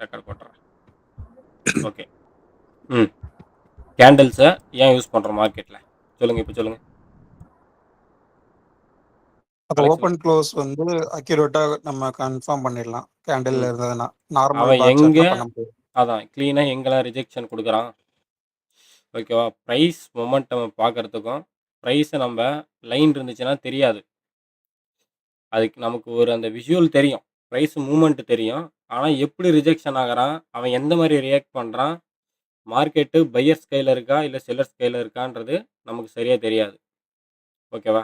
Record போட்டுறேன். Okay. ம். கேண்டில்ஸை ஏன் யூஸ் பண்ணுறோம் மார்க்கெட்டில்? சொல்லுங்கள், இப்போ சொல்லுங்கள். அது ஓப்பன் க்ளோஸ் வந்து அக்யூரேட்டா நம்ம கன்ஃபார்ம் பண்ணிடலாம். கேண்டில் இருந்ததுன்னா நார்மல் அவன் பார் எங்க சார்ட்ல பண்ண முடியாது. அதான் க்ளீனாக எங்கெல்லாம் ரிஜெக்ஷன் கொடுக்குறான், ஓகேவா? ப்ரைஸ் மொமெண்டம் பார்க்கறதுக்கும் ப்ரைஸை நம்ம லைன் இருந்துச்சுன்னா தெரியாது. அதுக்கு நமக்கு ஒரு அந்த விஷுவல் தெரியும், ப்ரைஸ் மூமெண்ட் தெரியும். ஆனால் எப்படி ரிஜெக்ஷன் ஆகிறான், அவன் எந்த மாதிரி ரியாக்ட் பண்ணுறான், மார்க்கெட்டு பையர்ஸ் கையில் இருக்கா இல்லை செல்லர்ஸ் கையில் இருக்கான்றது நமக்கு சரியாக தெரியாது. ஓகேவா?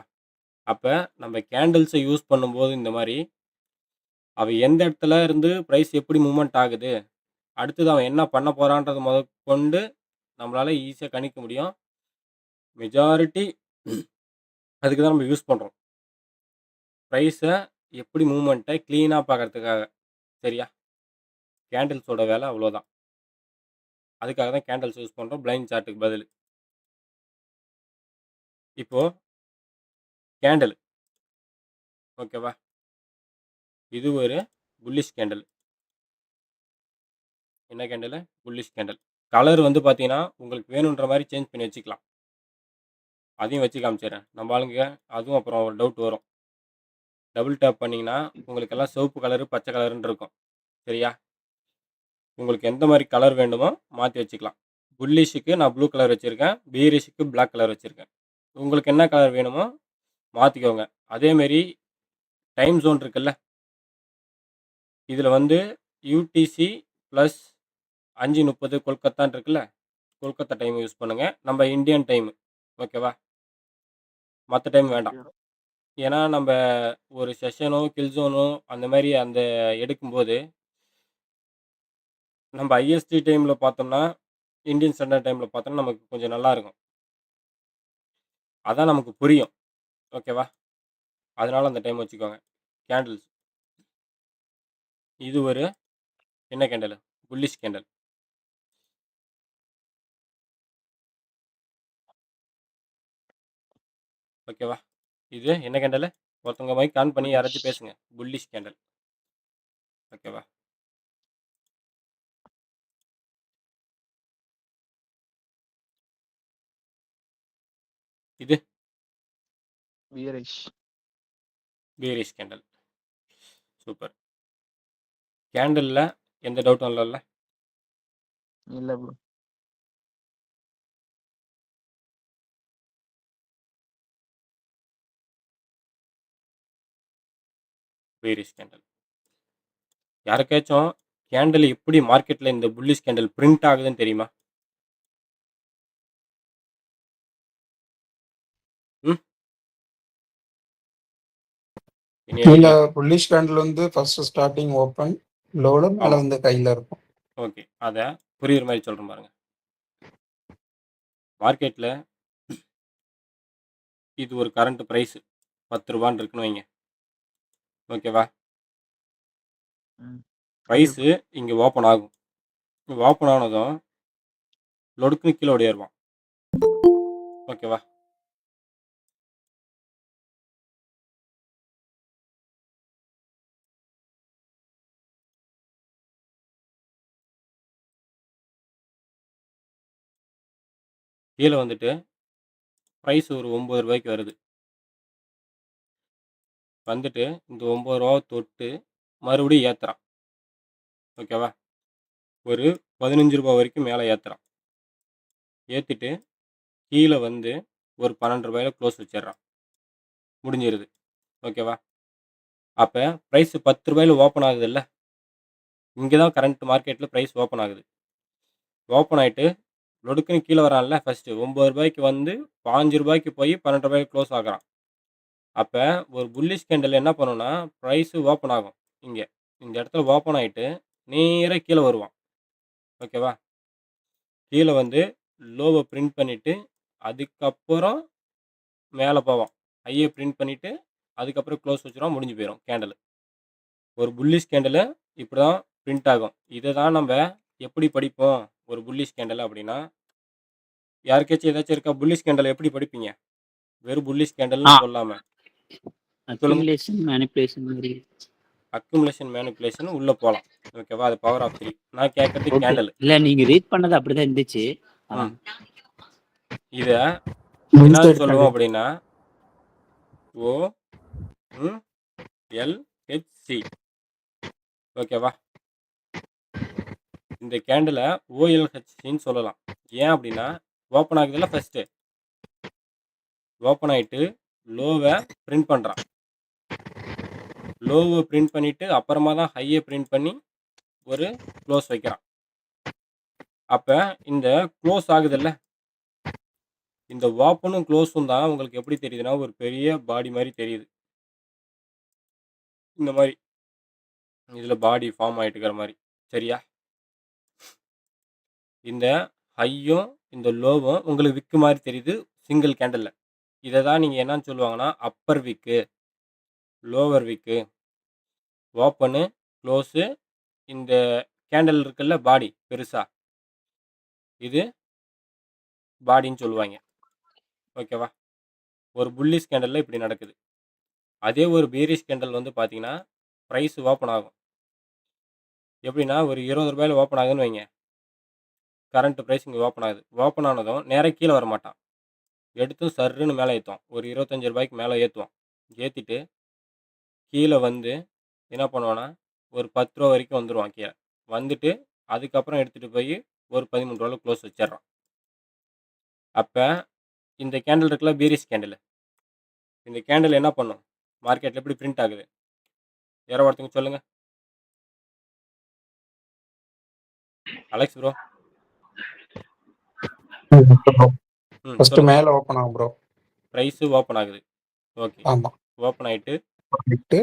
அப்போ நம்ம கேண்டில்ஸை யூஸ் பண்ணும்போது இந்த மாதிரி அவன் எந்த இடத்துல இருந்து ப்ரைஸ் எப்படி மூவ்மெண்ட் ஆகுது, அடுத்தது அவன் என்ன பண்ண போகிறான்றது முதற்கொண்டு நம்மளால் ஈஸியாக கணிக்க முடியும். மெஜாரிட்டி அதுக்கு தான் நம்ம யூஸ் பண்ணுறோம், ப்ரைஸை எப்படி மூவ்மெண்ட்டை க்ளீனாக பார்க்கறதுக்காக. சரியா? கேண்டில்ஸோட வேலை அவ்வளோதான். அதுக்காக தான் கேண்டில்ஸ் யூஸ் பண்ணுறோம் பிளைண்ட் சார்ட்டுக்கு பதில். இப்போது கேண்டில், ஓகேவா? இது ஒரு புல்லிஷ் கேண்டில். என்ன கேண்டில்? Bullish candle. கலர் வந்து பார்த்தீங்கன்னா உங்களுக்கு வேணுன்ற மாதிரி சேஞ்ச் பண்ணி வச்சுக்கலாம். அதையும் வச்சு காமிச்சிடுறேன். நம்ம ஆளுங்க அதுவும் அப்புறம் ஒரு டவுட் வரும். டபுள் டேப் பண்ணிங்கன்னா உங்களுக்கெல்லாம் சிவப்பு கலரு பச்சை கலருன்னு இருக்கும். சரியா? உங்களுக்கு எந்த மாதிரி கலர் வேண்டுமோ மாற்றி வச்சுக்கலாம். புல்லிஷுக்கு நான் ப்ளூ கலர் வச்சுருக்கேன், பீரிஷுக்கு பிளாக் கலர் வச்சுருக்கேன். உங்களுக்கு என்ன கலர் வேணுமோ மாற்றிக்கோங்க. அதேமாரி டைம் ஜோன் இருக்குல்ல, இதில் வந்து யூடிசி ப்ளஸ் 5:30 கொல்கத்தான்னு இருக்குல்ல, கொல்கத்தா டைம் யூஸ் பண்ணுங்கள். நம்ம இந்தியன் டைமு, ஓகேவா? மற்ற டைம் வேண்டாம். ஏன்னா நம்ம ஒரு செஷனோ கில்ஜோனோ அந்த மாதிரி அந்த எடுக்கும்போது நம்ம ஐஎஸ்டி டைமில் பார்த்தோம்னா, இந்தியன் ஸ்டாண்டர்ட் டைமில் பார்த்தோம்னா நமக்கு கொஞ்சம் நல்லாயிருக்கும். அதான் நமக்கு புரியும். ஓகேவா? அதனால் அந்த டைம் வச்சுக்கோங்க. கேண்டில்ஸ் இது ஒரு என்ன கேண்டில்? Bullish candle. ஓகேவா? இது என்ன கேண்டில்? ஒருத்தவங்க மைக் ஆன் பண்ணி யாராச்சும் பேசுங்க. Bullish candle. ஓகேவா? இது பீரிஷ் கேண்டில். சூப்பர். கேண்டில்ல எந்த டவுட்டும் இல்லைல்ல? இல்லை ப்ரோ. பீரிஷ் கேண்டில். யாருக்காச்சும் கேண்டில் எப்படி மார்க்கெட்டில் இந்த புல்லிஷ் கேண்டில் பிரிண்ட் ஆகுதுன்னு தெரியுமா? ம் கீழ புல்லிஷ் கேண்டில் வந்து ஃபர்ஸ்ட் ஸ்டார்டிங் ஓப்பன் லோல மேல ஆமாம். வந்து கையில் இருக்கும். ஓகே, அதை புரியுற மாதிரி சொல்கிறேன் பாருங்க. மார்க்கெட்டில் இது ஒரு கரண்ட் ப்ரைஸ் 10 ரூபான்னு இருக்குன்னு வைங்க. ஓகேவா? ப்ரைஸு இங்கே ஓப்பன் ஆகும். ஓப்பன் ஆனதும் லொடுக்குன்னு கீழே ஓடிடுவான். ஓகேவா? கீழே வந்துட்டு ப்ரைஸ் ஒரு 9 ரூபாய்க்கு வருது. வந்துட்டு இந்த 9 ரூபாவை தொட்டு மறுபடியும் ஏற்றுறான். ஓகேவா? ஒரு 15 ரூபா வரைக்கும் மேலே ஏற்றுறான். ஏற்றிட்டு கீழே வந்து ஒரு 12 ரூபாயில க்ளோஸ் வச்சிடுறான். முடிஞ்சிருது. ஓகேவா? அப்போ ப்ரைஸ் 10 ரூபாயில ஓப்பன் ஆகுது இல்லை, இங்கே தான் கரண்ட் மார்க்கெட்டில் ப்ரைஸ் ஓப்பன் ஆகுது. ஓப்பன் ஆகிட்டு லொடுக்குன்னு கீழே வரான்ல, ஃபஸ்ட்டு 9 ரூபாய்க்கு வந்து 5 ரூபாய்க்கு போய் 12 ரூபாய்க்கு க்ளோஸ் ஆகுறான். அப்போ ஒரு புல்லிஷ் கேண்டில் என்ன பண்ணுன்னா, ப்ரைஸு ஓப்பன் ஆகும். இங்கே இந்த இடத்துல ஓப்பன் ஆகிட்டு நேராக கீழே வருவான். ஓகேவா? கீழே வந்து லோவை பிரிண்ட் பண்ணிவிட்டு அதுக்கப்புறம் மேலே போவான். ஹையை பிரிண்ட் பண்ணிவிட்டு அதுக்கப்புறம் க்ளோஸ் வச்சுருவான். முடிஞ்சு போயிடும் கேண்டில். ஒரு புல்லிஷ் கேண்டில் இப்படி தான் பிரிண்ட் ஆகும். இதை தான் நம்ம எப்படி படிப்போம் ஒரு புல்லிஷ் கேண்டில் அப்படின்னா, யாருக்காச்சும் ஏதாச்சும் இருக்கா? புல்லிஷ் கேண்டில் எப்படி படிப்பீங்க? வெறும் புல்லிஷ் கேண்டில்னு சொல்லாமல் சொல்லுங்க. அக்யூமுலேஷன் மேனிபுலேஷன் மாதிரி. அக்குமுலேஷன், மேனிபுலேஷன் உள்ள போலாம். ஓகேவா? அது பவர் ஆஃப் 3. நான் கேட்கறது ஓகே. கேண்டில். இல்ல நீங்க ரீட் பண்ணது அப்படிதான் இருந்துச்சு. ம். இத Mill என்னன்னு side சொல்லுவோம் candle. அப்படின்னா, ஓ, ம், எல், ஹெச், சி. ஓகேவா? இந்த கேண்டில OLHCன்னு சொல்லலாம். ஏன் அப்படின்னா, ஓப்பன் ஆகுதுல்ல ஃபர்ஸ்ட்டு. ஓப்பன் ஆயிட்டு லோவ பிரிண்ட் பண்றான். லோவ பிரிண்ட் பண்ணிட்டு அப்புறமா தான் ஹைய பிரிண்ட் பண்ணி ஒரு க்ளோஸ் வைக்கிறான். அப்ப இந்த க்ளோஸ் ஆகுதுல்ல, இந்த ஓப்பனும் க்ளோஸும் தான் உங்களுக்கு எப்படி தெரியுதுன்னா, ஒரு பெரிய பாடி மாரி தெரியுது. இந்த மாரி. இதுல பாடி ஃபார்ம் ஆயிட்டு இருக்கிற மாரி. சரியா? இந்த ஹையும், இந்த லோவும் உங்களுக்கு விக்கு மாரி தெரியுது சிங்கிள் கேண்டில்ல. இத தான் நீங்க என்னன்னு சொல்லுவாங்கன்னா, அப்பர் விக்கு, லோவர் விக்கு, ஓப்பனு, க்ளோஸு, இந்த கேண்டில் இருக்குல்ல பாடி பெருசா, இது பாடின்னு சொல்லுவாய்ங்க. ஓகேவா? ஒரு புல்லிஷ் கேண்டில்ல இப்படி நடக்குது. அதே ஒரு பேரிஷ் கேண்டில் வந்து பார்த்தீங்கன்னா, பிரைஸ் ஓப்பன் ஆகும். எப்படின்னா, ஒரு ரூ. 20ல ஓப்பன் ஆகுதுன்னு வைங்க. கரண்ட் பிரைஸ் இங்க ஓப்பன் ஆகுது. ஓப்பன் ஆனதும் நேரா கீழ வரமாட்டான். எடுத்து சர்ருன்னு மேல ஏத்துவான். ஒரு ரூ. 25க்கு மேல ஏத்துவான். ஏத்திட்டு கீழ வந்து என்ன பண்ணுவான்னா, ஒரு ரூ. 10 வரைக்கும் வந்துருவான் கீழ. வந்துட்டு அதுக்கப்புறம் எடுத்துட்டு போய் ஒரு ரூ. 13ல க்ளோஸ் வச்சிர்றான். அப்ப இந்த கேண்டில் இருக்குல்ல பேரிஷ் கேண்டில். இந்த கேண்டில் என்ன பண்ணும்? மார்க்கெட்ல எப்படி பிரிண்ட் ஆகுது? யாரோ ஒருத்தங்க சொல்லுங்க. Alex bro. ஃபர்ஸ்ட் சொல்லுங்க. மேல ஓபன் ஆகும் ப்ரோ. பிரைஸ் ஓப்பன் ஆகுது. ஓகே. ஆமா. ஓப்பன் ஆயிட்டு விட்டு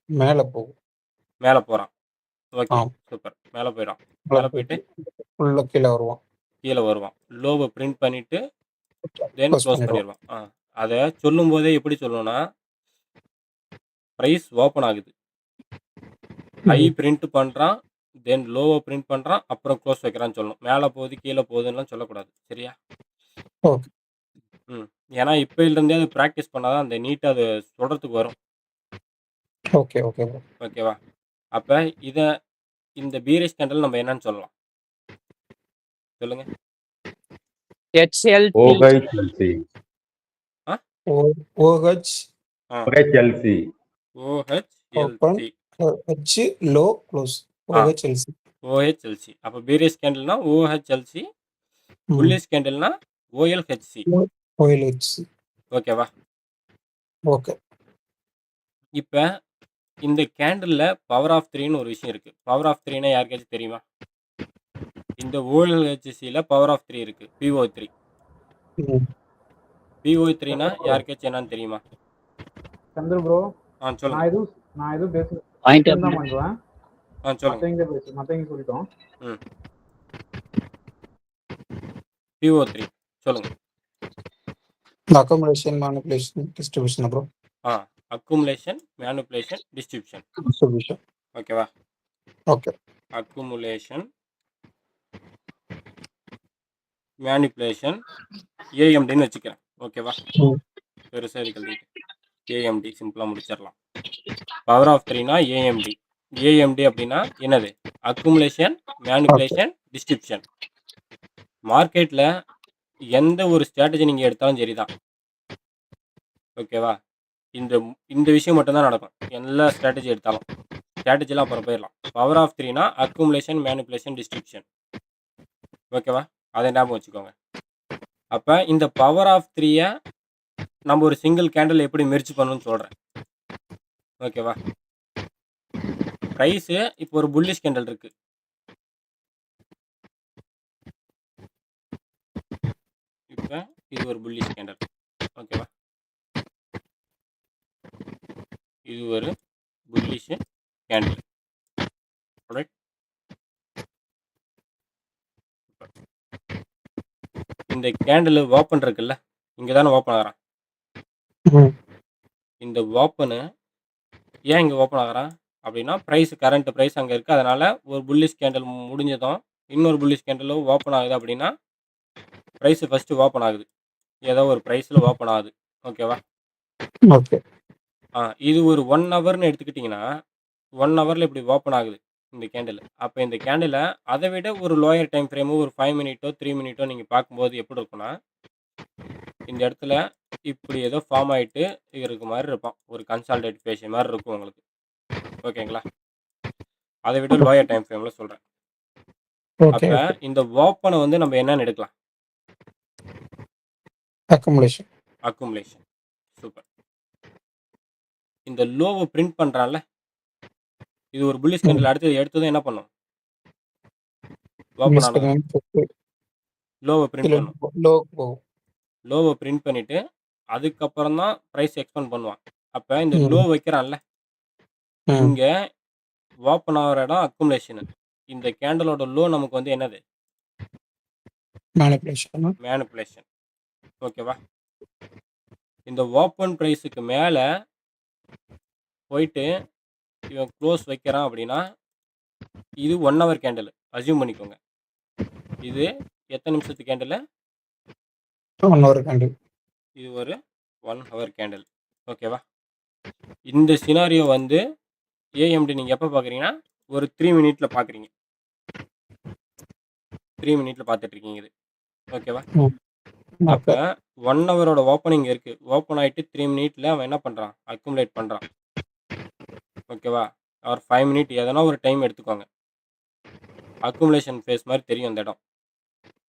மேல போகும். மேல போறான். ஓகே. ஆம். சூப்பர். மேல போயிறான். மேல போயிட்டு உள்ள கீழ வருவான். கீழ வருவான். லோவ பிரிண்ட் பண்ணிட்டு தென் க்ளோஸ் க்ளோஸ் பண்ணிடுவான். பண்ணிருவான். அத சொல்லும்போதே எப்படி சொல்லணும்னா, பிரைஸ் ஓப்பன் ஆகுது. ஹை பிரிண்ட் பண்றான். தென் லோவ பிரிண்ட் பண்றான். அப்புறம் க்ளோஸ் வைக்கிறான்னு சொல்லணும். மேல போகுது, கீழ போகுதுன்னுலாம் சொல்லக்கூடாது. சரியா? ஓகே. ஏன்னா இப்பயில இருந்தே அது பிராக்டிஸ் பண்ணா தான் அந்த நீட்டா அது சொல்றதுக்கு வரும். Okay okay bro. ஓகேவா? அப்ப இந்த பீரிஷ் கேண்டில் நம்ம என்னன்னு சொல்லலாம்? சொல்லுங்க. HLT. OHLC. OH OHLC. OHLC. H low close. OHLC. OHLC. அப்ப பீரிஷ் கேண்டில்னா OHLC. புல்லிஷ் கேண்டில்னா OLHC. OLHC. ஓகேவா? ஓகே. இப்ப இந்த கேண்டில்ல பவர் ஆஃப் 3ன்னு ஒரு விஷயம் இருக்கு. பவர் ஆஃப் 3ன்னா யாருக்காச்சும் தெரியுமா? இந்த OLHCல பவர் ஆஃப் 3 இருக்கு. PO3. PO3ன்னா யாருக்காச்சும் என்னன்னு தெரியுமா? சந்திர ப்ரோ, சொல்லுங்க. நான் எதுவும் பேச பாயிண்ட் தான் பண்றேன். சொல்லுங்க. மத்தவங்க சொல்லிட்டோம். PO3 சொல்லுங்க. Accumulation, manipulation, distribution bro. Accumulation, manipulation, distribution. Distribution. ஓகேவா? ஓகே. அக்குமுலேஷன், மேனிபுலேஷன், AMDன்னு வச்சுக்கிறேன். ஓகேவா? பெருசா இருக்கிறது AMD சிம்பிளா முடிச்சிடலாம். பவர் ஆஃப் 3னா AMD. AMD அப்படின்னா என்னது? Accumulation, manipulation, distribution. மார்க்கெட்ல எந்த ஒரு ஸ்ட்ராட்டஜி நீங்க எடுத்தாலும் சரிதான். ஓகேவா? இந்த விஷயம் மட்டும் தான் நடக்கும். எல்லா ஸ்ட்ராட்டஜி எடுத்தாலும். ஸ்ட்ராட்டஜிலாம் அப்புறம் போயிடலாம். பவர் ஆஃப் 3னா அக்குமுலேஷன், மேனிபுலேஷன், டிஸ்ட்ரிபியூஷன். ஓகேவா? அதை ஞாபகம் வச்சுக்கோங்க. அப்ப இந்த பவர் ஆஃப் 3ய நம்ம ஒரு சிங்கிள் கேண்டில் எப்படி மெர்ஜ் பண்ணணும்னு சொல்றேன். ஓகேவா? பிரைஸ் இப்போ ஒரு புல்லிஷ் கேண்டில் இருக்கு. இப்ப இது ஒரு புல்லிஷ் கேண்டில். ஓகேவா? இது ஒரு புல்லிஷ் கேண்டில். ரைட்? இந்த கேண்டில் ஓப்பன் இருக்குல்ல, இங்க தானே ஓப்பன் ஆகிறான். இந்த ஓப்பனு ஏன் இங்க ஓப்பன் ஆகிறான் அப்படின்னா, கரண்ட் பிரைஸ் அங்க இருக்கு. அதனால ஒரு புல்லிஷ் கேண்டில் முடிஞ்சதும் இன்னொரு புல்லிஷ் கேண்டில் ஓப்பன் ஆகுது அப்படின்னா, பிரைஸ் ஃபர்ஸ்ட் ஓப்பன் ஆகுது. ஏதோ ஒரு பிரைஸ்ல ஓப்பன் ஆகுது. ஓகேவா? ஓகே. இது ஒரு 1 ஹவர்னு எடுத்துக்கிட்டிங்கன்னா, 1 ஹவர்ல இப்படி ஓப்பன் ஆகுது இந்த கேண்டில். அப்ப இந்த கேண்டில அத விட ஒரு லோயர் டைம் ஃப்ரேம் ஒரு 5 மினிட்டோ, 3 மினிட்டோ நீங்க பார்க்கும்போது எப்படி இருக்கும்னா, இந்த இடத்துல இப்படி ஏதோ ஃபார்ம் ஆயிட்டு இருக்க மாரி இருக்கும். ஒரு கன்சாலிடேட் பேஸ் மாரி இருக்கும் உங்களுக்கு. ஓகேங்களா? அத விட லோயர் டைம் ஃப்ரேம்ல சொல்றேன். ஓகே அப்ப ஓகே. இந்த ஓப்பன வந்து நம்ம என்னன்னு எடுக்கலாம்? அக்குமுலேஷன். அக்குமுலேஷன். சூப்பர். இந்த லோவ பிரிண்ட் பண்றான்ல, இது ஒரு புல்லிஷ் கேண்டில் எடுத்ததும் என்ன பண்ணும்? ஓப்பன் ஆனதும் லோவ பிரிண்ட் பண்ணும். லோவ பிரிண்ட் பண்ணிட்டு, அதுக்கப்புறம் தான் பிரைஸ் எக்ஸ்பேண்ட் பண்ணுவான். அப்ப இந்த லோ வைக்கிறான்ல, இங்க ஓப்பன் ஆகுற இடம் அக்குமுலேஷன். இந்த கேண்டிலோட லோ நமக்கு வந்து என்னது? மேனிபுலேஷன். ஓகேவா? இந்த ஓப்பன் பிரைஸுக்கு மேல போயிட்டு இவன் க்ளோஸ் வைக்கிறான் அப்படின்னா, இது 1 ஹவர் கேண்டில். அஸ்யூம் பண்ணிக்கோங்க. இது எத்தனை நிமிஷத்து கேண்டில்? 1 hour candle. இது ஒரு 1 ஹவர் கேண்டில். ஓகேவா? இந்த சினாரியோ வந்து ஏஎம்டி நீங்க எப்ப பார்க்குறீங்கன்னா, ஒரு 3 மினிட்ல பார்க்குறீங்க. 3 மினிட்ல பார்த்துட்டு இருக்கீங்க இது. ஓகேவா? அப்ப 1 ஹவரோட ஓப்பனிங் இருக்கு. ஓப்பன் ஆயிட்டு 3 மினிட்ல அவன் என்ன பண்றான்? அக்குமுலேட் பண்றான். ஓகேவா? ஒரு 5 மினிட் எதனா ஒரு டைம் எடுத்துக்கோங்க. அக்குமுலேஷன் ஃபேஸ் மாரி தெரியும் அந்த இடம்.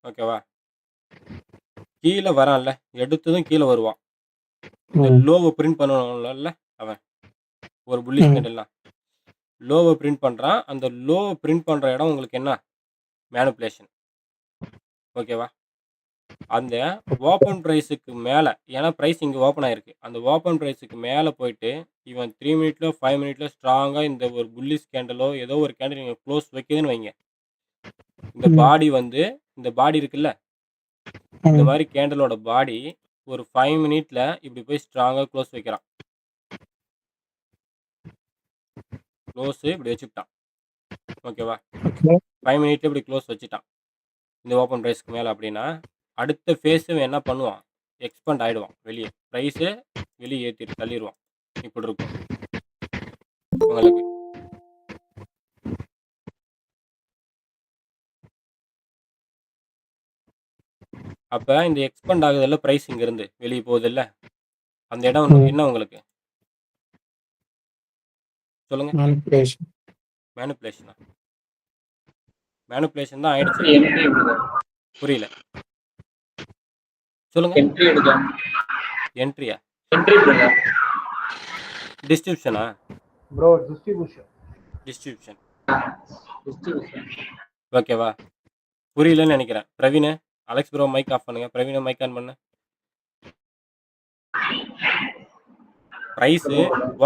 ஓகேவா? கீழ வரான்ல, எடுத்ததும் கீழ வருவான். இந்த லோவ பிரிண்ட் பண்ணணும்ல அவன். ஒரு புல்லிஷ் கேண்டில்னா. லோவ பிரிண்ட் பண்றான். அந்த லோவ பிரிண்ட் பண்ற இடம் உங்களுக்கு என்ன? மேனிபுலேஷன். ஓகேவா? அந்த ஓப்பன் பிரைஸுக்கு மேல, ஏன்னா பிரைஸ் இங்க ஓப்பன் ஆயிருக்கு. அந்த ஓப்பன் பிரைஸுக்கு மேல போயிட்டு, இவன் 3 மினிட்ல, 5 மினிட்ல ஸ்ட்ராங்கா இந்த ஒரு புல்லிஷ் கேண்டிலோ, ஏதோ ஒரு கேண்டில் நீங்க க்ளோஸ் வைக்குதுன்னு வைங்க. இந்த பாடி வந்து இந்த பாடி இருக்குல்ல, இந்த மாதிரி கேண்டிலோட பாடி ஒரு 5 மினிட்ல இப்படி போய் ஸ்ட்ராங்கா க்ளோஸ் வைக்கிறான். க்ளோஸ் இப்படி வச்சுக்கிட்டான். ஓகேவா? 5 மினிட்ல இப்படி க்ளோஸ் வச்சுட்டான். இந்த ஓப்பன் பிரைஸ்க்கு மேல அப்படின்னா, அடுத்த ஃபேஸ் என்ன பண்ணுவான்? எக்ஸ்பேண்ட் ஆயிடுவான் வெளிய. பிரைஸ் வெளிய ஏத்திட்டு தள்ளிருவான். இப்படி இருக்கும் உங்களுக்கு. அப்ப இந்த எக்ஸ்பேண்ட் ஆகுதுல்ல பிரைஸ் இங்க இருந்து வெளிய போகுதுல்ல, அந்த இடம் என்ன உங்களுக்கு? சொல்லுங்க. மேனிபுலேஷனா? மேனிபுலேஷன் தான் ஆயிடுச்சு. புரியல. சொல்லுங்க. என்ட்ரியா? டிஸ்ட்ரிபியூஷனா? Bro distribution. டிஸ்ட்ரிபியூஷன். ஓகேவா? புரியலன்னு நினைக்கிறேன். Praveen, Alex bro mic off பண்ணுங்க. பிரவீன் மைக் ஆன் பண்ணு. பிரைஸ்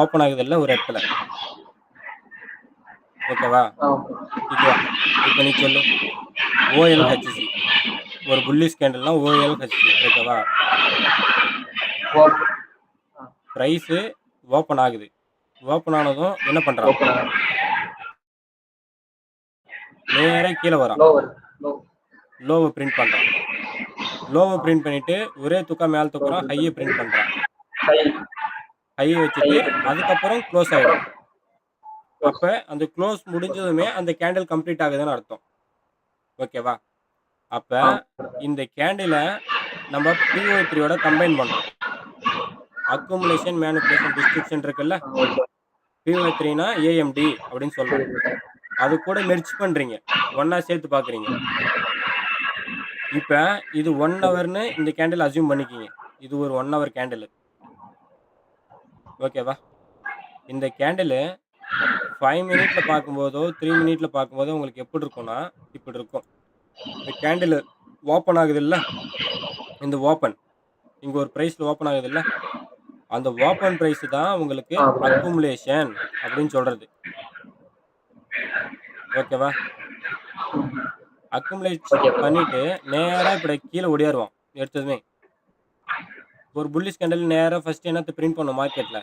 ஓப்பன் ஆகுதுல்ல ஒரு இடத்துல. ஓகேவா? இப்போ நீ சொல்லு. ஓஎல்ஹெச்சி ஒரு புல்லிஷ் கேண்டில்னா ஓஎல்ஹெச்சி. ஓகேவா? பிரைஸ் ஓப்பன் ஆகுது. ஓப்பன் ஆனதும் என்ன பண்றான்? நேரா கீழே வரான். லோவ பிரிண்ட் பண்றான். லோவ பிரிண்ட் பண்ணிட்டு ஒரே தூக்கா மேல தூக்குறான். ஹையை பிரிண்ட் பண்றான். ஹையை வச்சுட்டு அதுக்கப்புறம் க்ளோஸ் ஆயிடும். அப்ப அந்த க்ளோஸ் முடிஞ்சதுமே அந்த கேண்டில் கம்ப்ளீட் ஆகுதுன்னு அர்த்தம். ஓகேவா? அப்ப இந்த கேண்டில நம்ம PO3 ஓட கம்பைன் பண்றோம். அக்குமுலேஷன், மேனிபுலேஷன், டிஸ்ட்ரிபியூஷன் இருக்குல்ல, PO3னா AMD அப்படின்னு சொல்றோம். அது கூட மெர்ஜ் பண்றீங்க. ஒண்ணா சேர்த்து பார்க்குறீங்க. இப்ப இது 1 ஹவர்னு இந்த கேண்டில் அஸ்யூம் பண்ணிக்கிங்க. இது ஒரு 1 ஹவர் கேண்டில். ஓகேவா? இந்த கேண்டில் 5 மினிட்ல பார்க்கும்போதோ, 3 மினிட்ல பார்க்கும்போதோ உங்களுக்கு எப்படி இருக்கும்னா, இப்படி இருக்கும். இந்த கேண்டில் ஓப்பன் ஆகுதுல்ல, இந்த ஓப்பன் இங்க ஒரு பிரைஸ்ல ஓப்பன் ஆகுதுல்ல, அந்த ஓப்பன் பிரைஸ் தான் உங்களுக்கு அக்குமுலேஷன் அப்படின்னு சொல்றது. ஓகேவா? அக்குமுலேட் பண்ணிட்டு நேரா இப்படி கீழே ஓடியாருவான் எடுத்ததுமே. ஒரு புல்லிஷ் கேண்டில் நேரா ஃபர்ஸ்ட் என்னத்தை பிரிண்ட் பண்ணும் மார்க்கெட்ல?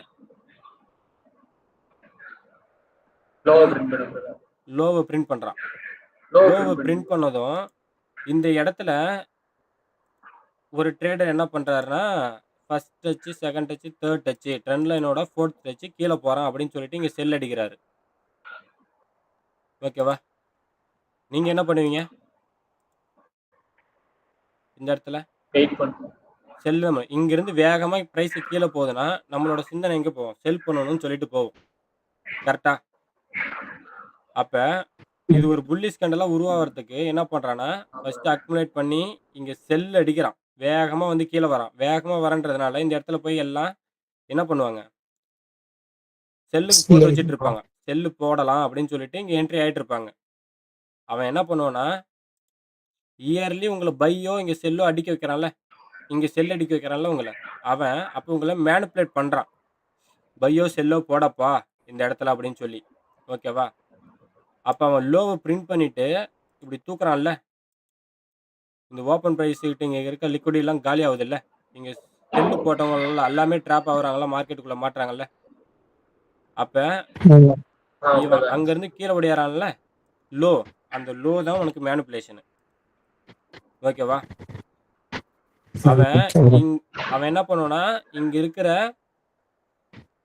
லோவை பிரிண்ட் பண்றான். லோவை பிரிண்ட் பண்ணதும் இந்த இடத்துல ஒரு ட்ரேடர் என்ன பண்றாருன்னா, first touch, second touch, third touch, trend லைனோட 4த் டச் கீழே போறான் அப்படின்னு சொல்லிட்டு இங்க செல் அடிக்கிறாரு. ஓகேவா? நீங்க என்ன பண்ணுவீங்க? இந்த இடத்துல வெயிட் பண்ணுவோம். செல் இங்கிருந்து வேகமா பிரைஸ் கீழ போகுதுன்னா, நம்மளோட சிந்தனை எங்க போகும்? செல் பண்ணணும்னு சொல்லிட்டு போகும். கரெக்ட்டா? அப்ப இது ஒரு புல்லிஷ் கேண்டலா உருவாகுறதுக்கு என்ன பண்றான்னா, ஃபர்ஸ்ட் அக்குமுலேட் பண்ணி இங்க செல் அடிக்கிறான். வேகமா வந்து கீழ வரான். வேகமா வரன்றதுனால இந்த இடத்துல போய் எல்லாம் என்ன பண்ணுவாங்க? செல்லுக்கு போட்டு வச்சுட்டு இருப்பாங்க. செல்லு போடலாம் அப்படின்னு சொல்லிட்டு இங்க என்ட்ரி ஆயிட்டு இருப்பாங்க. அவன் என்ன பண்ணுவான்னா, இயர்லி உங்கள பையோ இங்க செல்லோ அடிக்க வைக்கிறான்ல. இங்க செல் அடிக்க வைக்கிறான்ல உங்கள. அவன் அப்ப உங்கள மேனிபுலேட் பண்றான். பையோ, செல்லோ போடப்பா இந்த இடத்துல அப்படின்னு சொல்லி. ஓகேவா? அப்ப அவன் லோவ பிரிண்ட் பண்ணிட்டு இப்படி தூக்குறான்ல. இந்த ஓப்பன் பிரைஸ் கிட்ட இங்க இருக்க லிக்விடிட்டி எல்லாம் காலி ஆகுதுல்ல. இங்க செல்லு போட்டவங்க எல்லாமே ட்ராப் ஆகுறாங்கல்ல. மார்க்கெட்டுக்குள்ள மாட்றாங்கல்ல. அப்ப இவன் அங்கருந்து கீழ ஓடியாரான்ல. லோ. அந்த லோ தான் உனக்கு மேனிபுலேஷன். ஓகேவா? அவன் அவன் என்ன பண்ணுவான்னா, இங்க இருக்கிற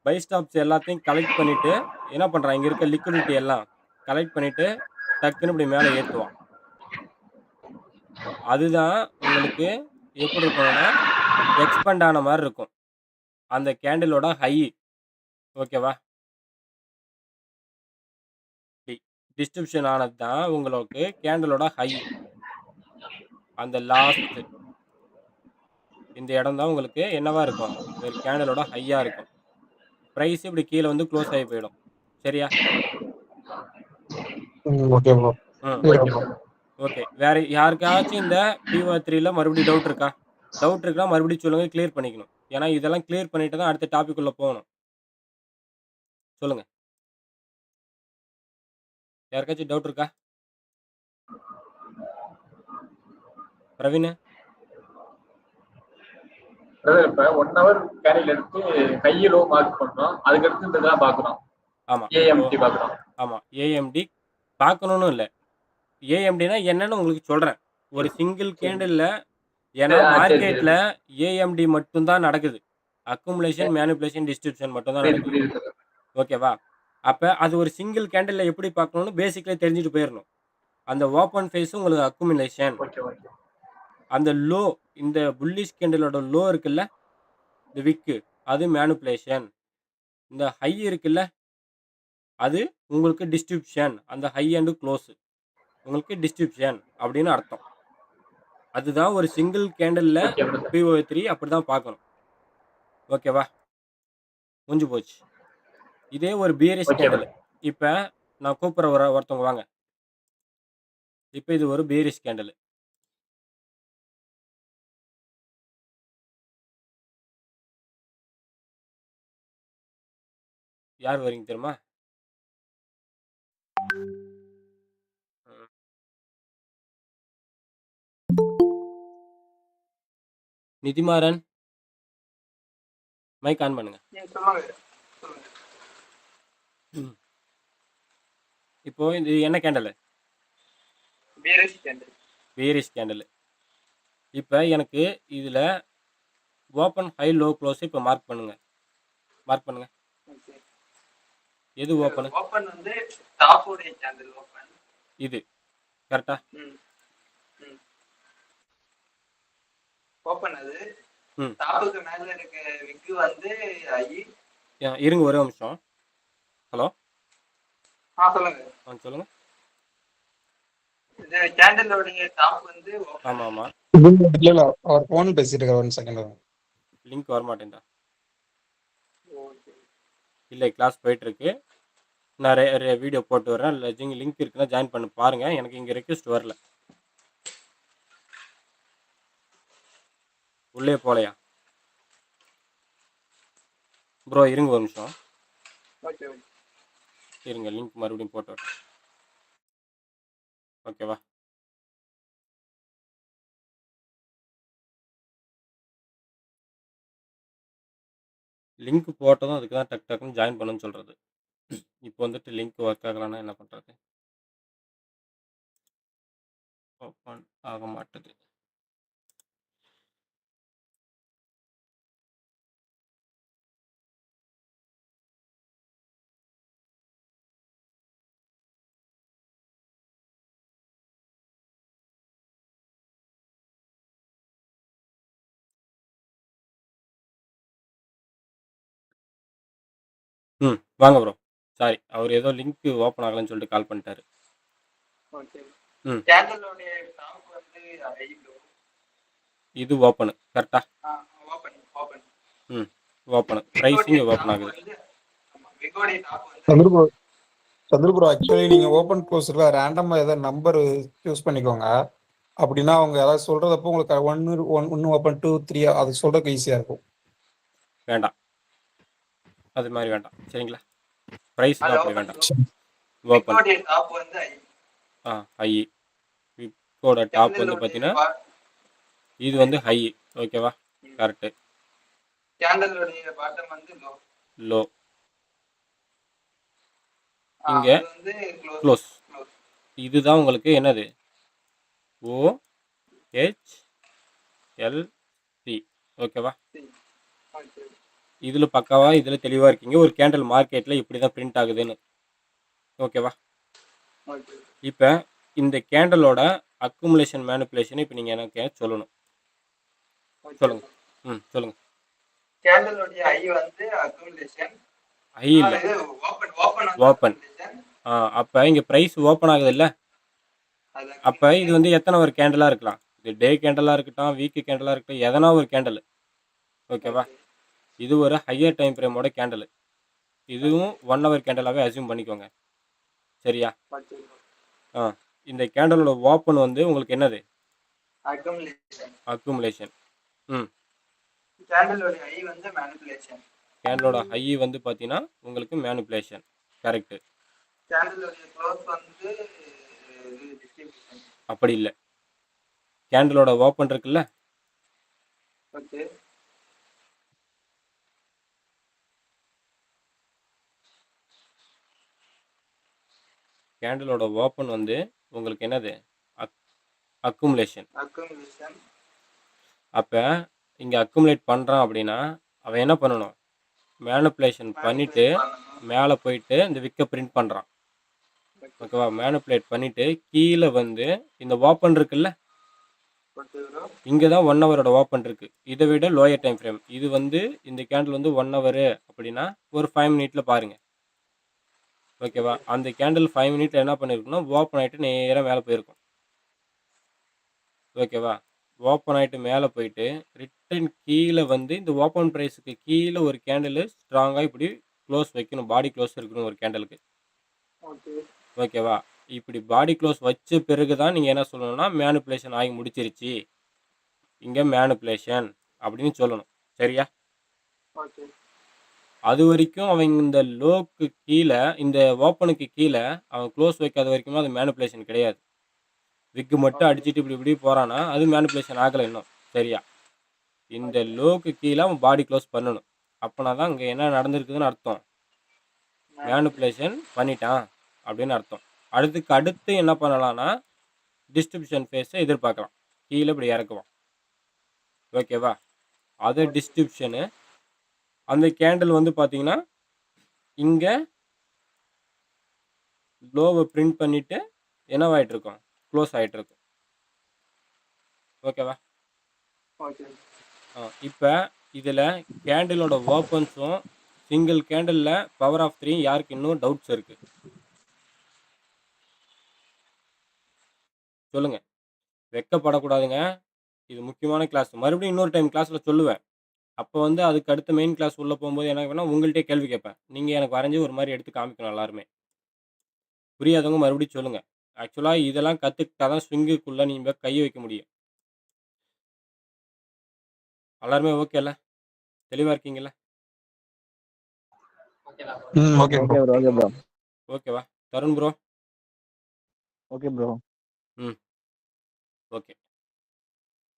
பை ஸ்டாப்ஸ் எல்லாத்தையும் கலெக்ட் பண்ணிட்டு என்ன பண்றான்? இங்க இருக்க லிக்விடிட்டி எல்லாம் கலெக்ட் பண்ணிட்டு டக்குன்னு இப்படி மேல ஏத்துவான். அதுதான் உங்களுக்கு எப்படி இருக்கணும்னா, எக்ஸ்பேண்ட் ஆன மாரி இருக்கும். அந்த கேண்டிலோட ஹை. ஓகேவா? டிஸ்ட்ரிபியூஷன் ஆனது தான் உங்களுக்கு கேண்டிலோட ஹை. அந்த லாஸ்ட் இந்த இடம் தான் உங்களுக்கு என்னவா இருக்கும்? ஒரு கேண்டிலோட ஹையா இருக்கும். பிரைஸ் இப்படி கீழ வந்து குளோஸ் ஆகி போயிடும். சரியா? Okay bro. ஓகே. வேற யாருக்காச்சும் இந்த PO3ல மறுபடியும் டவுட் இருக்கா? டவுட் இருக்குன்னா மறுபடியும் சொல்லுங்க. கிளியர் பண்ணிக்கணும். ஏன்னா இதெல்லாம் கிளியர் பண்ணிட்டு தான் அடுத்த டாபிக் உள்ள போகணும். சொல்லுங்க. யாருக்காச்சும் டவுட் இருக்கா? பிரவீனு? இப்ப 1 ஹவர் கேண்டில் எடுத்து ஹை லோ மார்க் பண்றோம். அதுக்கடுத்து இந்த இதெல்லாம் பார்க்குறோம். ஆமா. AMD பார்க்குறோம். ஆமா. AMD பார்க்கணும்னு இல்ல. AMDனா என்னன்னு உங்களுக்கு சொல்றேன். ஒரு சிங்கிள் கேண்டில்ல ஏன்னா மார்க்கெட்ல AMD மட்டும் தான் நடக்குது. அக்குமுலேஷன், மேனிபுலேஷன், டிஸ்ட்ரிபியூஷன் மட்டும் தான் நடக்குது. ஓகேவா? அப்ப அது ஒரு சிங்கிள் கேண்டில்ல எப்படி பார்க்கணும்னு பேசிக்கலி தெரிஞ்சுட்டு போயிரணும். அந்த ஓப்பன் ஃபேஸ் உங்களுக்கு அக்குமுலேஷன். அந்த லோ இந்த புல்லிஷ் கேண்டிலோட லோ இருக்குல்ல, இந்த விக்கு அது மேனிபுலேஷன். இந்த ஹை இருக்குல்ல, அது உங்களுக்கு டிஸ்ட்ரிபியூஷன். அந்த ஹை அண்ட் க்ளோஸ் உங்களுக்கு டிஸ்ட்ரிபியூஷன் அப்படின்னு அர்த்தம். அதுதான் ஒரு சிங்கிள் கேண்டில்ல PO3 அப்படிதான் பார்க்கணும். ஓகேவா? முடிஞ்சு போச்சு. இதே ஒரு பியரிஷ் கேண்டில். இப்ப நான் கூப்பிடுற ஒருத்தவங்க வாங்க. இப்ப இது ஒரு பியரிஷ் கேண்டில். யார் வரீங்க தெரியுமா? நிதிமாறன். மைக் ஆன் பண்ணுங்க. இப்போ இது என்ன கேண்டில்? Bearish candle. இப்ப எனக்கு இதுல ஓப்பன், ஹை, லோ, க்ளோஸ் இப்ப மார்க் பண்ணுங்க. மார்க் பண்ணுங்க. எது ஓப்பன்? ஓப்பன் வந்து டாப் உடைய கேண்டில் ஓப்பன். இது கரெக்ட்டா? ஓப்பன் அது. டாப்புக்கு மேல இருக்க விக் வந்து ஐ. இருங்க ஒரே நிமிஷம். ஹலோ. சொல்லுங்க. சொல்லுங்க. இந்த கேண்டிலோட டாப் வந்து ஆமா ஆமா. இல்ல அவர் போன் பேசிட்டு இருக்காரு. 1 செகண்ட். லிங்க் வர மாட்டேன்டா. இல்ல கிளாஸ் போயிட்டு இருக்கு. நான் வீடியோ போட்டு வரேன். லிங்க் இருக்குன்னா ஜாயின் பண்ணி பாருங்க. எனக்கு இங்க ரெக்வெஸ்ட் வரல. உள்ளே போலையா? ப்ரோ இருங்க ஒரு நிமிஷம். இருங்க லிங்க் மறுபடியும் போட்டு வரேன். ஓகேவா? லிங்க் போட்டதும் அதுக்கு தான் டக்குன்னு ஜாயின் பண்ணுன்னு சொல்றது. இப்போ வந்துட்டு லிங்க் ஒர்க் ஆகலன்னா என்ன பண்றது? ஓப்பன் ஆக மாட்டுது. வாங்க ப்ரோ. சாரி. அவரு ஏதோ லிங்க் ஓப்பன் ஆகலன்னு சொல்லிட்டு கால் பண்ணிட்டாரு. ஓகே. ம். கேண்டலோடைய டாப் வந்து ஹை ப்ரோ. இது ஓப்பனு. கரெக்ட்டா? ஓப்பன். ம். ஓப்பனு. பிரைஸ் விகோடைய இங்க ஓப்பன் டாப் ஆகுது. வந்து ஆமா. விகோடைய டாப் வந்து சந்திர ப்ரோ சந்திர ப்ரோ ஆக்சுவலி நீங்க ஓப்பன் க்ளோஸ்ல ரேண்டமா ஏதாவது நம்பர் சூஸ் பண்ணிக்கோங்க. அப்படின்னா அவங்க யாராவது சொல்றதப்போ உங்களுக்கு ஒன்னு ஓப்பன் 2 3 அது சொல்றதுக்கு ஈஸியா இருக்கும். வேண்டாம். அது மாரி வேண்டாம். சரிங்களா? பிரைஸ்லாம் அது அப்படி ஓப்பன் வேண்டாம். ப்ரோ. ஓப்பன். விகோடைய டாப் வந்து ஹை. ஹை. விப்கோட டாப் வந்து கேண்டலோடைய பார்த்தீங்கன்னா, இது வந்து ஹை. ஓகேவா? கரெக்ட்டு. கேண்டலோடைய பாட்டம் வந்து லோ. லோ. இங்க அது வந்து க்ளோஸ். க்ளோஸ். இதுதான் உங்களுக்கு என்னது? OHLC. ஓகேவா? ஓகே. இதுல பக்காவா இதுல தெளிவா இருக்கீங்க. ஒரு கேண்டில் மார்க்கெட்ல இப்படி தான் பிரிண்ட் ஆகுதுன்னு. ஓகேவா? ஓகே. இப்ப இந்த கேண்டலோட அக்குமுலேஷன், மேனிபுலேஷன் இப்ப நீங்க எனக்கு சொல்லணும். சொல்லுங்க. சொல்லுங்க. கேண்டலோடைய ஹை வந்து அக்குமுலேஷன். ஹை இல்ல. இது ஓப்பன் வந்து ஓப்பன். அக்குமுலேஷன். அப்ப இங்க பிரைஸ் ஓப்பன் ஆகுதுல்ல? அது அப்ப இது வந்து எத்தனை ஒரு கேண்டலா இருக்கலாம்? இது டே கேண்டலா இருக்கட்டும், வீக் கேண்டலா இருக்கட்டும், எதனா ஒரு கேண்டல். ஓகேவா? இது ஒரு ஹையர் டைம் ஃப்ரேமோட கேண்டல். இதுவும் 1 ஹவர் கேண்டலாவே அஸ்யூம் பண்ணிக்கோங்க. சரியா? ஓகே. இந்த கேண்டலோட ஓப்பன் வந்து உங்களுக்கு என்னது? அக்குமுலேஷன். அக்குமுலேஷன். கேண்டலோடைய ஹை வந்து மேனிபுலேஷன். கேண்டலோட ஹை வந்து பார்த்தீங்கன்னா உங்களுக்கு மேனிபுலேஷன். கரெக்ட். கேண்டலோடைய க்ளோஸ் வந்து டிஸ்ட்ரிபியூஷன். அப்படி இல்ல. கேண்டலோட ஓப்பன் இருக்குல்ல? ஓகே. கேண்டலோட ஓப்பன் வந்து உங்களுக்கு என்னது? அக்குமுலேஷன். அப்ப இங்க அக்குமுலேட் பண்றான் அப்படின்னா அவன் என்ன பண்ணணும்? மேனிபுலேஷன் பண்ணிட்டு மேலே போயிட்டு இந்த விக்க பிரிண்ட் பண்றான். ஓகேவா? மேனிபுலேட் பண்ணிட்டு கீழே வந்து இந்த ஓப்பன் இருக்குல்ல? இங்க தான் 1 ஹவரோட ஓப்பன் இருக்கு. இதை விட லோயர் டைம் ஃப்ரேம். இது வந்து இந்த கேண்டில் வந்து 1 ஹவர் அப்படின்னா ஒரு 5 மினிட்ல பாருங்க. ஓகேவா? அந்த கேண்டில் 5 மினிட்ல என்ன பண்ணிருக்குன்னா ஓப்பன் ஆயிட்டு நேரா மேலே போயிருக்கும். ஓகேவா? ஓப்பன் ஆயிட்டு மேலே போயிட்டு ரிட்டன் கீழே வந்து இந்த ஓப்பன் ப்ரைஸுக்கு கீழே ஒரு கேண்டில் ஸ்ட்ராங்காக இப்படி க்ளோஸ் வைக்கணும். பாடி க்ளோஸ் இருக்கணும் ஒரு கேண்டலுக்கு. ஓகேவா? இப்படி பாடி க்ளோஸ் வச்ச பிறகு தான் நீங்கள் என்ன சொல்லணும்னா மேனிபுலேஷன் ஆகி முடிச்சிருச்சு, இங்கே மேனிபுலேஷன் அப்படின்னு சொல்லணும். சரியா? அது வரைக்கும் அவன் இந்த லோக்கு கீழே இந்த ஓப்பனுக்கு கீழே அவன் க்ளோஸ் வைக்காத வரைக்குமே அது மேனிபுலேஷன் கிடையாது. விக்கு மட்டும் அடிச்சுட்டு இப்படி இப்படி போறானா அது மேனிபுலேஷன் ஆகலை இன்னும். சரியா? இந்த லோக்கு கீழே அவன் பாடி க்ளோஸ் பண்ணணும். அப்போனா தான் இங்கே என்ன நடந்திருக்குதுன்னு அர்த்தம். மேனிபுலேஷன் பண்ணிட்டான் அப்படின்னு அர்த்தம். அடுத்து என்ன பண்ணலாம்னா டிஸ்ட்ரிபியூஷன் ஃபேஸை எதிர்பார்க்கலாம். கீழே இப்படி இறக்குவான். ஓகேவா? அதை டிஸ்ட்ரிபியூஷனு அந்த கேண்டில் வந்து பார்த்தீங்கன்னா இங்கே லோவை பிரிண்ட் பண்ணிட்டு என்னவாயிட்டு இருக்கும்? க்ளோஸ் ஆகிட்டு இருக்கும். ஓகேவா? இப்போ இதில் கேண்டிலோட ஓப்பன்ஸும் சிங்கிள் கேண்டிலில் பவர் ஆஃப் 3 யாருக்கு இன்னும் டவுட்ஸ் இருக்கு? சொல்லுங்க. வெக்கப்படக்கூடாதுங்க. இது முக்கியமான கிளாஸ். மறுபடியும் இன்னொரு டைம் கிளாஸில் சொல்லுவேன். அப்போ வந்து அதுக்கு அடுத்த மெயின் கிளாஸ் உள்ளே போகும்போது என்ன வேணா உங்கள்கிட்டே கேள்வி கேட்பேன். நீங்கள் எனக்கு வரைஞ்சி ஒரு மாதிரி எடுத்து காமிக்கணும் எல்லாருமே. புரியாதவங்க மறுபடியும் சொல்லுங்கள். ஆக்சுவலாக இதெல்லாம் கற்றுக்கிட்டா தான் ஸ்விங்குக்குள்ளே நீங்கள் கையை வைக்க முடியும். எல்லாருமே ஓகேல? தெளிவாக இருக்கீங்களா? Okay bro. ஓகேவா? Tarun bro? Okay bro. Okay.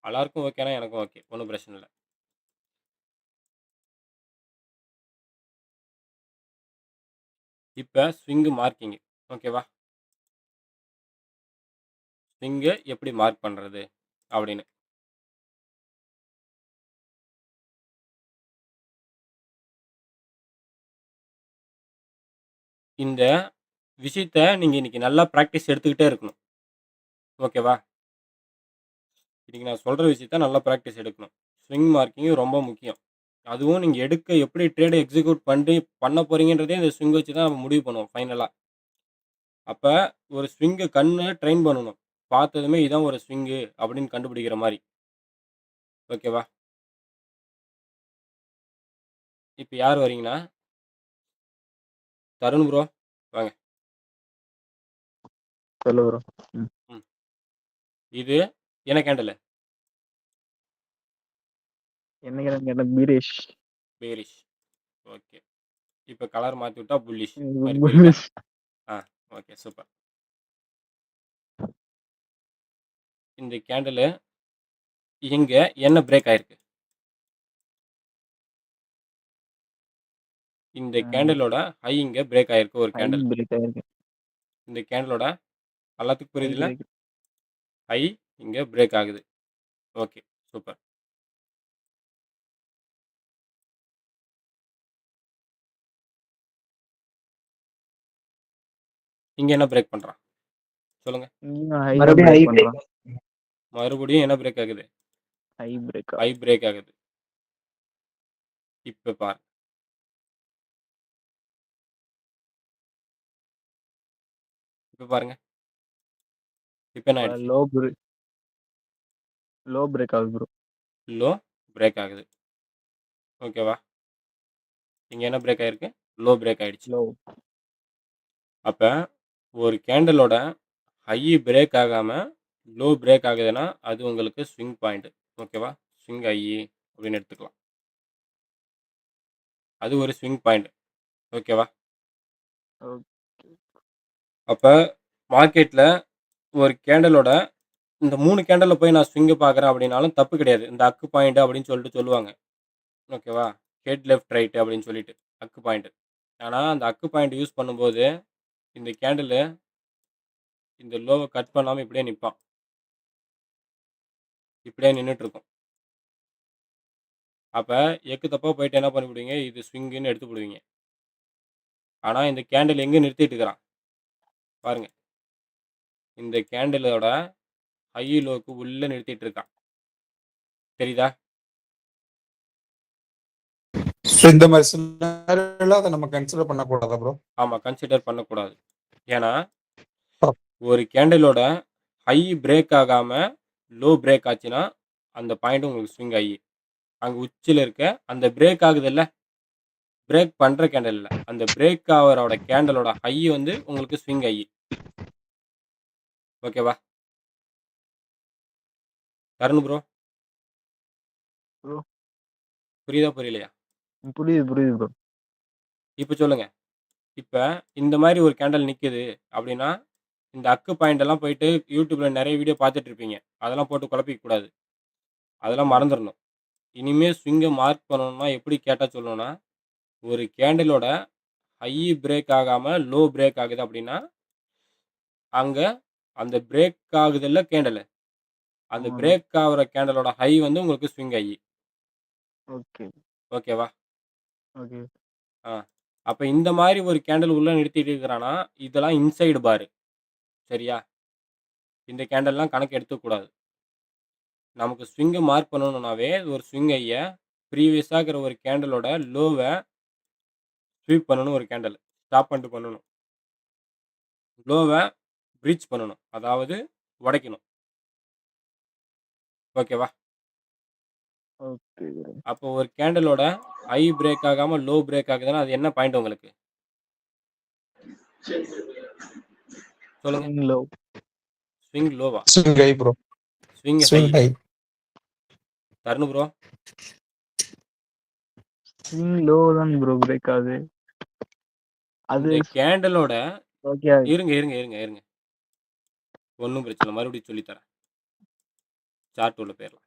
எல்லாருக்கும் ஓகேனா எனக்கும் ஓகே. ஒன்றும் பிரச்சனை இல்லை. இப்போ ஸ்விங்கு மார்க்கிங்கு. ஓகேவா? ஸ்விங்கு எப்படி மார்க் பண்ணுறது அப்படின்னு. இந்த விஷயத்த நீங்கள் இன்னைக்கு நல்லா ப்ராக்டிஸ் எடுத்துக்கிட்டே இருக்கணும். ஓகேவா? இன்னைக்கு நான் சொல்கிற விஷயத்த நல்லா ப்ராக்டிஸ் எடுக்கணும். ஸ்விங் மார்க்கிங் ரொம்ப முக்கியம். அதுவும் நீங்க எடுக்க எப்படி ட்ரேட எக்ஸிக்யூட் பண்ண போறீங்கன்றதே இந்த ஸ்விங் வச்சு தான் நம்ம முடிவு பண்ணுவோம் ஃபைனலா. அப்ப ஒரு ஸ்விங்க கண்ண ட்ரெயின் பண்ணணும். பார்த்ததுமே இதான் ஒரு ஸ்விங்கு அப்படின்னு கண்டுபிடிக்கிற மாரி. ஓகேவா? இப்ப யார் வரீங்கன்னா, தருண் ப்ரோ வாங்க. சொல்லு ப்ரோ. ம். இது என்ன கேண்டிலு? என்ன கேட்ட பீரேஷ். பேரிஷ். ஓகே. இப்ப கலர் மாத்தி விட்டா புல்லிஷ் மாரி தெரியுதா? ஆ ஓகே சூப்பர். இந்த கேண்டிலு இங்க என்ன பிரேக் ஆயிருக்கு? இந்த கேண்டிலோட ஹை இங்க பிரேக் ஆயிருக்கு ஒரு ஹை கேண்டில். பிரேக் ஆயிருக்கு. இந்த கேண்டிலோட எல்லாத்துக்கும் ஹை புரியுதுல்ல? பிரேக். ஹை இங்க பிரேக் ஆகுது. Okay super. இங்க என்ன பிரேக் பண்றான்? சொல்லுங்க. இங்கேயும் ஹை தான் மறுபடியும் ஹை பிரேக் பிரேக். பண்றான். மறுபடியும் என்ன பிரேக் ஆகுது? High break. ஹை பிரேக் ஆகுது. இப்ப பாரு. இப்ப பாருங்க. இப்ப என்ன ஆயிடுச்சு? லோ பிரேக் ஆகுது ப்ரோ. லோ பிரேக் ஆகுது. ஓகேவா? இங்க என்ன பிரேக் ஆயிருக்கு? லோ பிரேக் ஆயிடுச்சு. லோ. அப்ப ஒரு கேண்டிலோட ஹை பிரேக் ஆகாம லோ பிரேக் ஆகுதுன்னா அது உங்களுக்கு ஸ்விங் பாயிண்ட். ஓகேவா? ஸ்விங் ஹை அப்படின்னு எடுத்துக்கலாம். அது ஒரு ஸ்விங் பாயிண்ட். ஓகேவா? ஓகே. அப்ப மார்க்கெட்ல ஒரு கேண்டிலோட இந்த 3 கேண்டில்ல போய் நான் ஸ்விங்க பார்க்குறேன் அப்படின்னாலும் தப்பு கிடையாது. இந்த அக்கு பாயிண்ட் அப்படின்னு சொல்லிட்டு சொல்லுவாங்க. ஓகேவா? ஹெட் லெஃப்ட் ரைட் அப்படின்னு சொல்லிட்டு அக்கு பாயிண்ட். ஆனா அந்த அக்கு பாயிண்ட் யூஸ் பண்ணும்போது இந்த கேண்டிலு இந்த லோவ கட் பண்ணாம இப்படியே நிப்பான். இப்படியே நின்னுட்டு இருக்கும். அப்ப எக்கு தப்பா போயிட்டு என்ன பண்ணிவிடுவீங்க? இது ஸ்விங்குன்னு எடுத்துப்புடுவீங்க. ஆனா இந்த கேண்டில் எங்க நிறுத்திட்டு இருக்கிறான்? பாருங்க. இந்த கேண்டிலோட ஹை லோக்கு உள்ள நிறுத்திட்டு இருக்கான். தெரியுதா? ஸோ இந்த மாதிரி சினாரியோல அதை நம்ம கன்சிடர் பண்ணக்கூடாதா ப்ரோ? ஆமா. கன்சிடர் பண்ணக்கூடாது. ஏன்னா, ஒரு கேண்டிலோட ஹை பிரேக் ஆகாம லோ பிரேக் ஆச்சுன்னா, அந்த பாயிண்ட் உங்களுக்கு ஸ்விங் ஹை. அங்க உச்சியில இருக்க அந்த பிரேக் ஆகுதுல்ல, பிரேக் பண்ற கேண்டில் இல்ல. அந்த பிரேக் ஆவரோட கேண்டிலோட ஹை வந்து உங்களுக்கு ஸ்விங் ஹை. ஓகேவா? தருண் ப்ரோ. ப்ரோ. புரியுதா? புரியலையா? புரியுது ப்ரோ. இப்ப சொல்லுங்க. இப்ப இந்த மாரி ஒரு கேண்டில் நிக்குது அப்படின்னா, இந்த அக்கு பாயிண்ட் எல்லாம் போயிட்டு YouTubeல நெறைய வீடியோ பார்த்துட்டு இருப்பீங்க. அதெல்லாம் போட்டு குழப்பிக்க கூடாது. அதெல்லாம் மறந்துறணும். இனிமே ஸ்விங்க மார்க் பண்ணணும்னா எப்படி கேட்டா சொல்லணும்னா, ஒரு கேண்டிலோட ஹை பிரேக் ஆகாம லோ பிரேக் ஆகுது அப்படின்னா, அங்க அந்த பிரேக் ஆகுதுல்ல கேண்டிலு, அந்த ஆமா. பிரேக் ஆகுற கேண்டிலோட ஹை வந்து உங்களுக்கு ஸ்விங் ஹை. ஓகே. ஓகேவா? ஓகே. ஆ. அப்ப இந்த மாரி ஒரு கேண்டில் உள்ள நிறுத்திட்டு இருக்கிறான்னா, இதெல்லாம் இன்சைடு பார். சரியா? இந்த கேண்டில்லாம் கணக்கு எடுத்துக்கக்கூடாது. நமக்கு ஸ்விங்க மார்க் பண்ணணும்னாவே ஒரு ஸ்விங் ஹைய ப்ரீவியஸா இருக்கிற ஒரு கேண்டிலோட லோவ ஸ்வீப் பண்ணணும் ஒரு கேண்டில். ஸ்டாப் பண்ணிட்டு பண்ணணும். லோவ பிரீச் பண்ணணும். அதாவது உடைக்கணும். ஓகேவா? Okay bro. அப்போ ஒரு கேண்டிலோட ஹை பிரேக் ஆகாம லோ பிரேக் ஆகுதுன்னா, அது என்ன பாயிண்ட் உங்களுக்கு? சொல்லுங்க. Swing low. ஸ்விங் லோவா? Swing hi bro. Swing high. Swing high. Tarun bro. Swing low தான் ப்ரோ பிரேக் ஆகுது. அது இந்த கேண்டிலோட ஓகே. இருங்க. ஒண்ணும் பிரச்சனை இல்ல. மறுபடியும் சொல்லி தரேன். சார்ட் உள்ள போயிரலாம்.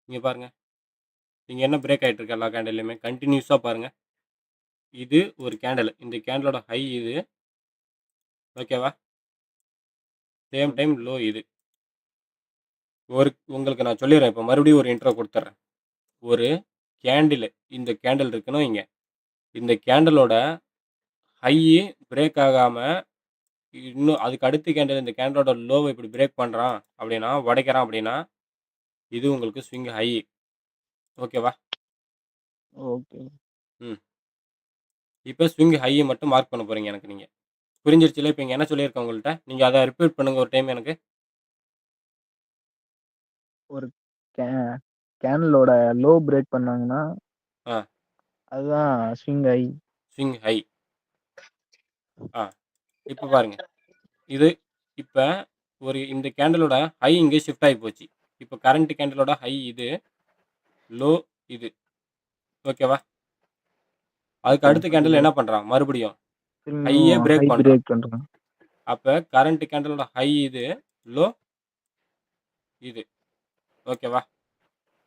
இங்க பாருங்க. இங்க என்ன பிரேக் ஆயிட்டு இருக்கு எல்லா கேண்டில்லயுமே. கன்டினியூஸா பாருங்க. இது ஒரு கேண்டில். இந்த கேண்டிலோட ஹை இது. ஓகேவா? Same okay. டைம் லோ இது. உங்களுக்கு நான் சொல்லிடுறேன். இப்போ மறுபடியும் ஒரு இன்ட்ரோ குடுத்துர்றேன். ஒரு கேண்டிலு இந்த கேண்டில் இருக்குன்னு வைங்க. இந்த கேண்டிலோட ஹையி பிரேக் ஆகாம, இன்னும் அதுக்கு அடுத்த கேண்டில் இந்த கேண்டிலோட லோவ இப்படி பிரேக் பண்றான் அப்படின்னா, உடைக்கிறான் அப்படின்னா, இது உங்களுக்கு ஸ்விங் ஹை. ஓகேவா? ஓகே. ம். இப்ப ஸ்விங் ஹைய மட்டும் மார்க் பண்ண போறீங்க எனக்கு நீங்க. புரிஞ்சிருச்சுல்ல? இப்ப இங்க என்ன சொல்லியிருக்கேன் உங்கள்ட்ட? நீங்க அத ரிப்பீட் பண்ணுங்க ஒரு டைம் எனக்கு. ஒரு கே கேனலோட லோ பிரேக் பண்ணாங்கன்னா, ஆ. அதுதான் ஸ்விங் ஹை. Swing high. ஆ. இப்ப பாருங்க. இது இப்ப இந்த கேண்டிலோட ஹை இங்க ஷிஃப்ட் ஆயி போச்சு. இப்ப கரண்ட் கேண்டிலோட ஹை இது, லோ இது. ஓகேவா? அதுக்கு ஓகே. அடுத்த கேண்டில் என்ன பண்றான்? மறுபடியும் ஹைய திரும்பியும் ஹை பிரேக் பண்றான். பிரேக் பண்றான். அப்ப கரண்ட் கேண்டிலோட ஹை இது, லோ இது. ஓகேவா?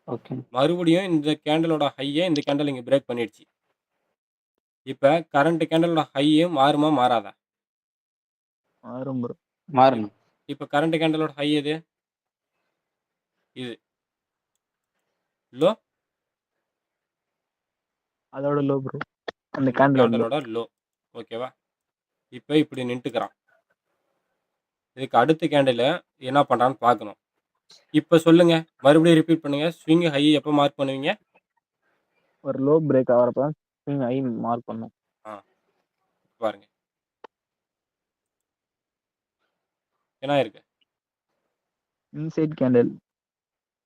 ஓகே. மறுபடியும் இந்த கேண்டிலோட ஹைய இந்த கேண்டில் இங்க பிரேக் பண்ணிடுச்சு. இப்ப கரண்ட் கேண்டிலோட ஹையும் மாறுமா? மாறாதா? மாறும் ப்ரோ. மாறணும். இப்ப கரண்ட் கேண்டிலோட ஹை எது? இது. லோ அதோட லோ ப்ரோ. அந்த இந்த கேண்டலோட லோ. கேண்டிலோட லோ. ஓகேவா? இப்ப இப்படி நின்னுட்டுக்கிறான். இதுக்கு அடுத்த கேண்டில என்ன பண்றான்னு பார்க்கணும். இப்ப சொல்லுங்க. மறுபடியும் ரிப்பீட் பண்ணுங்க. ஸ்விங் ஹை எப்ப மார்க் பண்ணுவீங்க? ஒரு லோ பிரேக் ஆகிறப்ப தான் ஸ்விங் ஹை மார்க் பண்ணும். ஆ. பாருங்க. என்ன இருக்கு? Inside candle.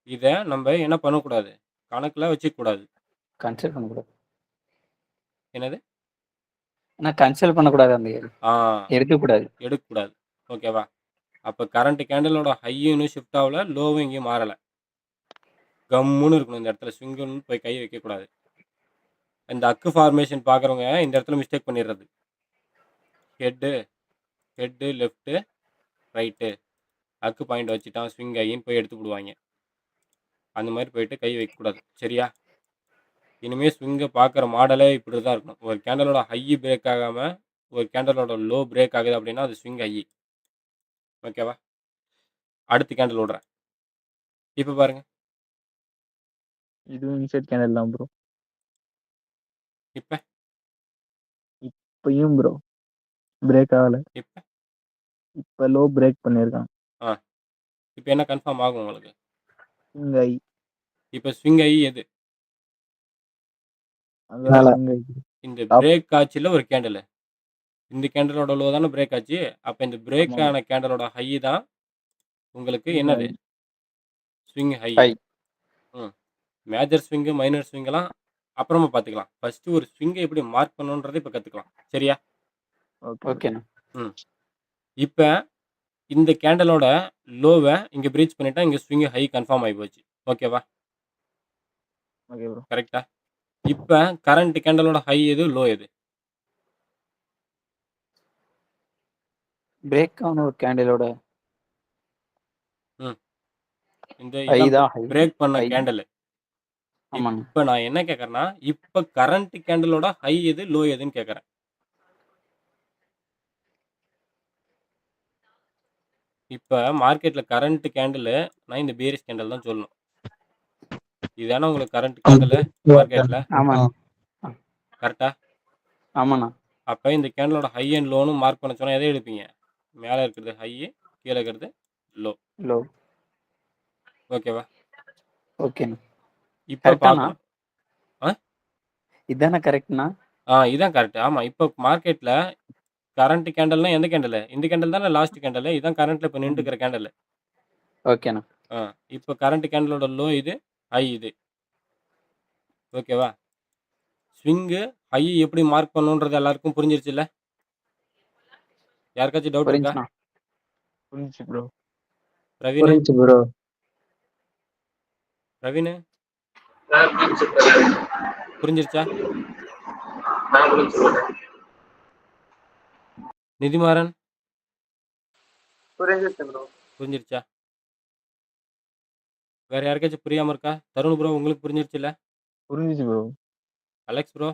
இத நம்ப என்ன பண்ணக்கூடாது? கணக்குல வச்சுக்கக்கூடாது. கன்சிடர் பண்ணக்கூடாது. என்னது? ஆனா கன்சிடர் பண்ணக்கூடாது அந்த ஆ. எடுக்கக்கூடாது. எடுக்கக்கூடாது. ஓகேவா? அப்ப கரண்ட் கேண்டிலோட ஹையும் இன்னும் ஷிஃப்ட் ஆவல. லோவும் எங்கேயும் மாறல. கம்முன்னு இருக்கணும் இந்த இடத்துல. ஸ்விங்குன்னு போய் கை வைக்கக்கூடாது. இந்த அக்கு ஃபார்மேஷன் பார்க்குறவங்க இந்த இடத்துல மிஸ்டேக் பண்ணிடுறது. Head, left, right. அக்கு பாயிண்ட் வச்சுட்டான் ஸ்விங் ஹைன்னு போய் எடுத்துப்புடுவாய்ங்க. அந்த மாரி போயிட்டு கை வைக்கக்கூடாது. சரியா? இனிமே ஸ்விங்க பார்க்குற மாடலே இப்படி தான் இருக்கணும். ஒரு கேண்டிலோட ஹை பிரேக் ஆகாம, ஒரு கேண்டிலோட லோ பிரேக் ஆகுது அப்படின்னா, அது ஸ்விங் ஹை. ஓகேவா? அடுத்த கேண்டில் விடுறேன். இப்ப பாருங்க. இதுவும் இன்சைட் கேண்டில் தான் ப்ரோ. இப்ப இப்பயும் ப்ரோ பிரேக் ஆகல. இப்ப இப்ப லோ பிரேக் பண்ணியிருக்கான். ஆ. இப்ப என்ன கன்ஃபார்ம் ஆகும் உங்களுக்கு? Swing high. இப்ப ஸ்விங் ஹை எது? அதான் ஸ்விங் ஹை. இந்த டாப். பிரேக் ஆச்சுல்ல ஒரு கேண்டிலு. இந்த கேண்டிலோட லோ தானே பிரேக் ஆச்சு. அப்ப இந்த பிரேக் ஆமா. ஆன கேண்டிலோட ஹை தான் உங்களுக்கு ஸ்விங் ஹை. என்னது? Swing high. ஹை. ம். மேஜர் ஸ்விங்கு, மைனர் ஸ்விங்லாம் அப்புறமா பார்த்துக்கலாம். ஃபர்ஸ்ட்டு ஒரு ஸ்விங்க எப்படி மார்க் பண்ணணுன்றத இப்ப கத்துக்கலாம். சரியா? ஓகே. ஓகேண்ணா. ம். இப்ப இந்த கேண்டிலோட லோவ இங்க பிரீச் பண்ணிட்டா, இங்க ஸ்விங் ஹை கன்ஃபார்ம் ஆயி போச்சு. ஓகேவா? Okay bro. கரெக்ட்டா? இப்ப கரண்ட் கேண்டிலோட ஹை எது? லோ எது? பிரேக் ஆன ஒரு கேண்டிலோட ம். இந்த ஹை இதான் தான் ஹை. பிரேக் பண்ண ஹை. கேண்டிலு. ஆமாண்ணா. இப்ப நான் என்ன கேட்கறேன்னா, இப்ப கரண்ட் கேண்டிலோட ஹை எது? லோ எதுன்னு கேட்கறேன். இப்ப மார்க்கெட்ல கரண்ட் கேண்டிலு நான் இந்த பேரிஷ் கேண்டில் தான் சொல்லணும். இதானே உங்களுக்கு கரண்ட் கேண்டிலு மார்க்கெட்ல. ஆமாண்ணா. கரெக்ட்டா? ஆமாண்ணா. அப்ப இந்த கேண்டிலோட ஹை அண்ட் லோன்னு மார்க் பண்ண சொன்னா எத எடுப்பீங்க? மேல இருக்கிறது ஹையி, கீழ இருக்கிறது லோ. லோ. ஓகேவா? ஓகேண்ணா. இப்ப கரெக்டாண்ணா? பார்க்கணும். ஆ? இதானே கரெக்ட்ண்ணா? இதான் கரெக்ட். ஆமா. இப்ப மார்க்கெட்ல கரண்ட் கேண்டில்னா எந்த கேண்டிலு? இந்த கேண்டில் தானே லாஸ்ட் கேண்டிலு. இதான் கரண்ட்ல இப்ப நின்னுட்டு இருக்கிற கேண்டிலு. ஓகேண்ணா. இப்ப கரண்ட் கேண்டிலோட லோ இது, ஹை இது. ஓகேவா? ஸ்விங்கு, ஹை எப்படி மார்க் பண்ணணுன்றது எல்லாருக்கும் புரிஞ்சிருச்சுல்ல? யாருக்காச்சும் டவுட் இருக்கா? புரிஞ்சுண்ணா. புரிஞ்சுச்சு ப்ரோ. பிரவீனு? புரிஞ்சுச்சு ப்ரோ. பிரவீனு? புரிஞ்சு brother. புரிஞ்சிருச்சா? புரிஞ்சு brother. நிதிமாறன்? புரிஞ்சிச்சு ப்ரோ. புரிஞ்சிருச்சா? வேற யாருக்காச்சும் புரியாம இருக்கா? தருண் ப்ரோ உங்களுக்கு புரிஞ்சிருச்சுல்ல? புரிஞ்சுச்சு bro. Alex bro?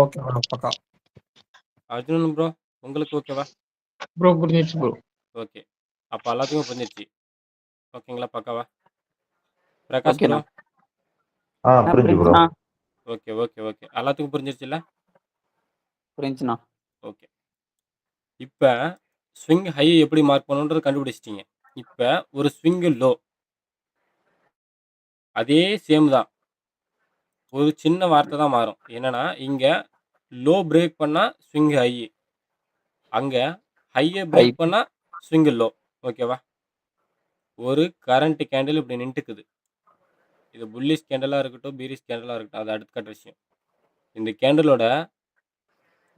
Okay bro பக்கா. அர்ஜுனன் ப்ரோ உங்களுக்கு ஓகேவா? ப்ரோ புரிஞ்சிருச்சு ப்ரோ. ஓகே. அப்ப எல்லாத்துக்கும் புரிஞ்சிருச்சு. ஓகேங்களா? பக்காவா? பிரகாஷ் ப்ரோ? ஓகேண்ணா. புரிஞ்சு ப்ரோ. புரிஞ்சுண்ணா. Okay, okay, okay. எல்லாத்துக்கும் புரிஞ்சிருச்சுல்ல? புரிஞ்சுண்ணா. ஓகே. இப்ப ஸ்விங் ஹை எப்படி மார்க் பண்ணணும்ன்றத கண்டுபிடிச்சிட்டீங்க. இப்ப ஒரு ஸ்விங் லோ. அதே சேம் தான். ஒரு சின்ன வார்த்தை தான் மாறும். என்னன்னா, இங்க லோ பிரேக் பண்ணா ஸ்விங் ஹை. அங்க ஹைய ஹை. பிரேக் பண்ணா ஸ்விங் லோ. ஓகேவா? ஒரு கரண்ட் கேண்டில் இப்படி நின்னுக்குது. இது புல்லிஷ் கேண்டிலா இருக்கட்டும், பீரிஷ் கேண்டிலா இருக்கட்டும். அது அடுத்த கட்ட விஷயம். இந்த கேண்டிலோட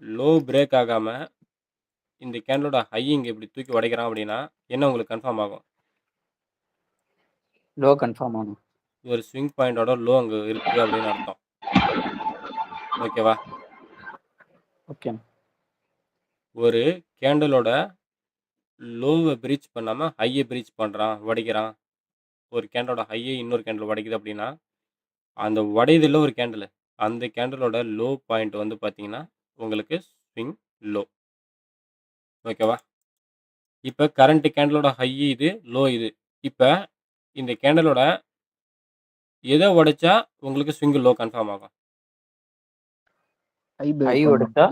லோ பிரேக் ஆகாம, இந்த கேண்டிலோட ஹை இங்க இப்படி தூக்கி உடைக்கிறான் அப்படின்னா, என்ன உங்களுக்கு கன்ஃபார்ம் ஆகும்? லோ கன்ஃபார்ம் ஆகணும். ஒரு ஸ்விங் பாயிண்டோட லோ அங்க இருக்கு அப்படின்னு அர்த்தம். ஓகேவா? ஓகேண்ணா. ஒரு கேண்டிலோட லோவ பிரீச் பண்ணாம ஹைய பிரீச் பண்றான், உடைக்கிறான். ஒரு கேண்டிலோட ஹைய இன்னொரு கேண்டில் உடைக்குது அப்படின்னா, அந்த உடையுதுல்ல ஒரு கேண்டில். அந்த கேண்டிலோட லோ பாயிண்ட் வந்து பார்த்தீங்கன்னா, உங்களுக்கு ஸ்விங் லோ. ஓகேவா? இப்ப கரண்ட் கேண்டிலோட ஹை இது, லோ இது. இப்ப இந்த கேண்டிலோட எத உடைச்சா உங்களுக்கு ஸ்விங் லோ கன்ஃபார்ம் ஆகும்? ஹை ஹை பிரேக் பண்ணணும். உடைச்சா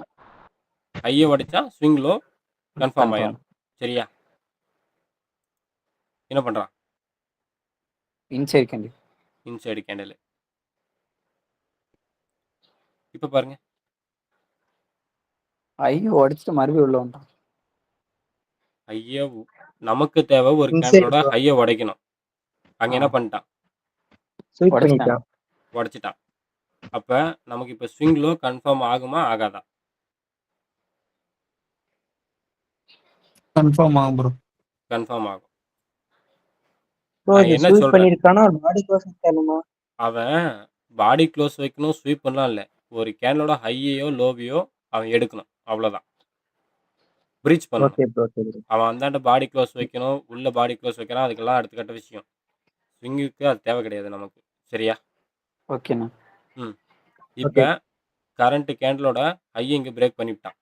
ஹைய உடைச்சா ஸ்விங் லோ கன்ஃபார்ம் கன்ஃபார்ம். ஆயிரும். சரியா? என்ன பண்றான்? Inside candle. Inside candle. இப்ப பாருங்க. ஹை உடைச்சிட்டு மறுபடியும் உள்ள வந்துட்டான். ஹைய நமக்கு தேவை ஒரு இன்சைட் கேண்டிலோட ப்ரோ. ஹைய உடைக்கணும். அங்க என்ன ஆ. பண்ணிட்டான்? ஸ்வீப் உடைச்சிட்டான். பண்ணிட்டான். உடைச்சிட்டான். அப்ப நமக்கு இப்ப ஸ்விங் லோ கன்ஃபார்ம் ஆகுமா? ஆகாதா? கன்ஃபார்ம் ஆகும் ப்ரோ. கன்ஃபார்ம் ஆகும். ப்ரோ நான் இது என்ன ஸ்வீப் சொல்றேன்? பண்ணிருக்கானா பாடி க்ளோஸ் தரணுமா? அவன் பாடி க்ளோஸ் வைக்கணும், ஸ்வீப் பண்ணலாம் இல்ல. ஒரு கேண்டலோட ஹையையோ, லோவையோ அவன் எடுக்கணும். அவ்வளோதான். பிரீச் பண்ணணும். ஓகே ப்ரோ சரி. அவன் அந்தாண்ட பாடி க்ளோஸ் வைக்கணும், உள்ள பாடி க்ளோஸ் வைக்கிறான். அதுக்கெல்லாம் அடுத்த கட்ட விஷயம். ஸ்விங்குக்கு அது தேவை கிடையாது நமக்கு. சரியா? ஓகேண்ணா. ம். இப்ப ஓகே. கரண்ட் கேண்டலோட ஹைய இங்க பிரேக் பண்ணிவிட்டான்.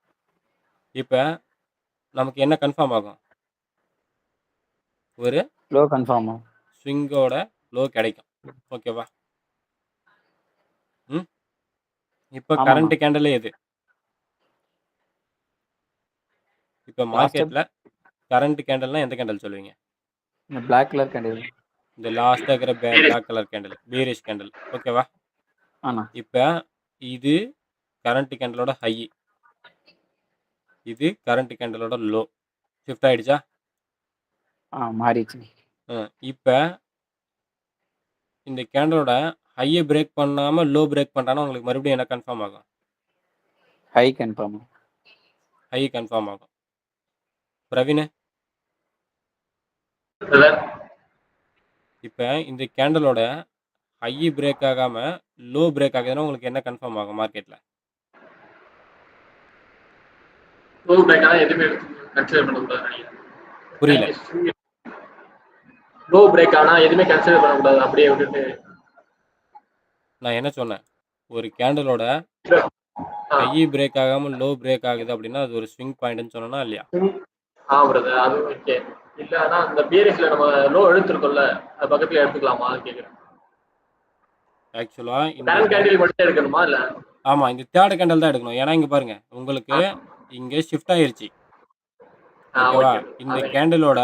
இப்ப நமக்கு என்ன கன்ஃபார்ம் ஆகும்? ஒரு லோ கன்ஃபார்ம் ஆகும். ஸ்விங்கோட லோ கிடைக்கும். ஓகேவா? ம். இப்ப ஆமாண்ணா. கரண்ட் கேண்டலே எது? இப்ப லாஸ்ட் மார்க்கெட்ல கரண்ட் கேண்டல்னா எந்த கேண்டல் சொல்லுவீங்க? இந்த பிளாக் கலர் கேண்டில். இந்த லாஸ்டா இருக்கிற பிளாக் கலர் கேண்டில், பீரிஷ் கேண்டில். ஓகேவா? ஆண்ணா. இப்ப இது கரண்ட் கேண்டலோட ஹை. இது கரண்ட் கேண்டலோட லோ. ஷிஃப்ட் ஆயிடுச்சா? மாறிடுச்சு. இப்ப இந்த கேண்டலோட ஹையை பிரேக் பண்ணாம லோ பிரேக் பண்றானா உங்களுக்கு மறுபடியும் என்ன கன்ஃபார்ம் ஆகும்? ஹை கன்ஃபார்ம் ஆகும். ஹை கன்ஃபார்ம் ஆகும். பிரவீன்? இப்ப இந்த கேண்டலோட ஹை பிரேக் ஆகாம லோ பிரேக் ஆகுதுன்னா உங்களுக்கு என்ன கன்ஃபார்ம் ஆகும் மார்க்கெட்ல? லோ பிரேக் ஆனா எதுவுமே கன்சிடர் பண்ணக்கூடாது. புரியல. லோ பிரேக் ஆனா எதுவுமே கன்சிடர் பண்ணக்கூடாது, அப்படியே விட்டுட்டு. நான் என்ன சொன்னேன்? ஒரு கேண்டலோட ஹை பிரேக் ஆகாம லோ பிரேக் ஆகுது அப்படின்னா அது ஒரு ஸ்விங் பாயிண்ட்னு சொன்னா இல்லையா? பிரதர் அது ஓகே. இல்ல ஆனா அந்த பிஎஸ்ல நம்ம லோ எடுத்துருக்கோம்ல, அது பக்கத்துல எடுத்துக்கலாமா அது கேக்குறேன். ஆக்சுவலா கரண்ட் கேண்டில் மட்டும் எடுக்கணுமா இல்ல? ஆமா, இந்த தேர்ட் கேண்டல் தான் எடுக்கணும். ஏன்னா இங்க பாருங்க, உங்களுக்கு இங்க ஷிஃப்ட் ஆயிருச்சு. ஓகேவா? இந்த கேண்டலோட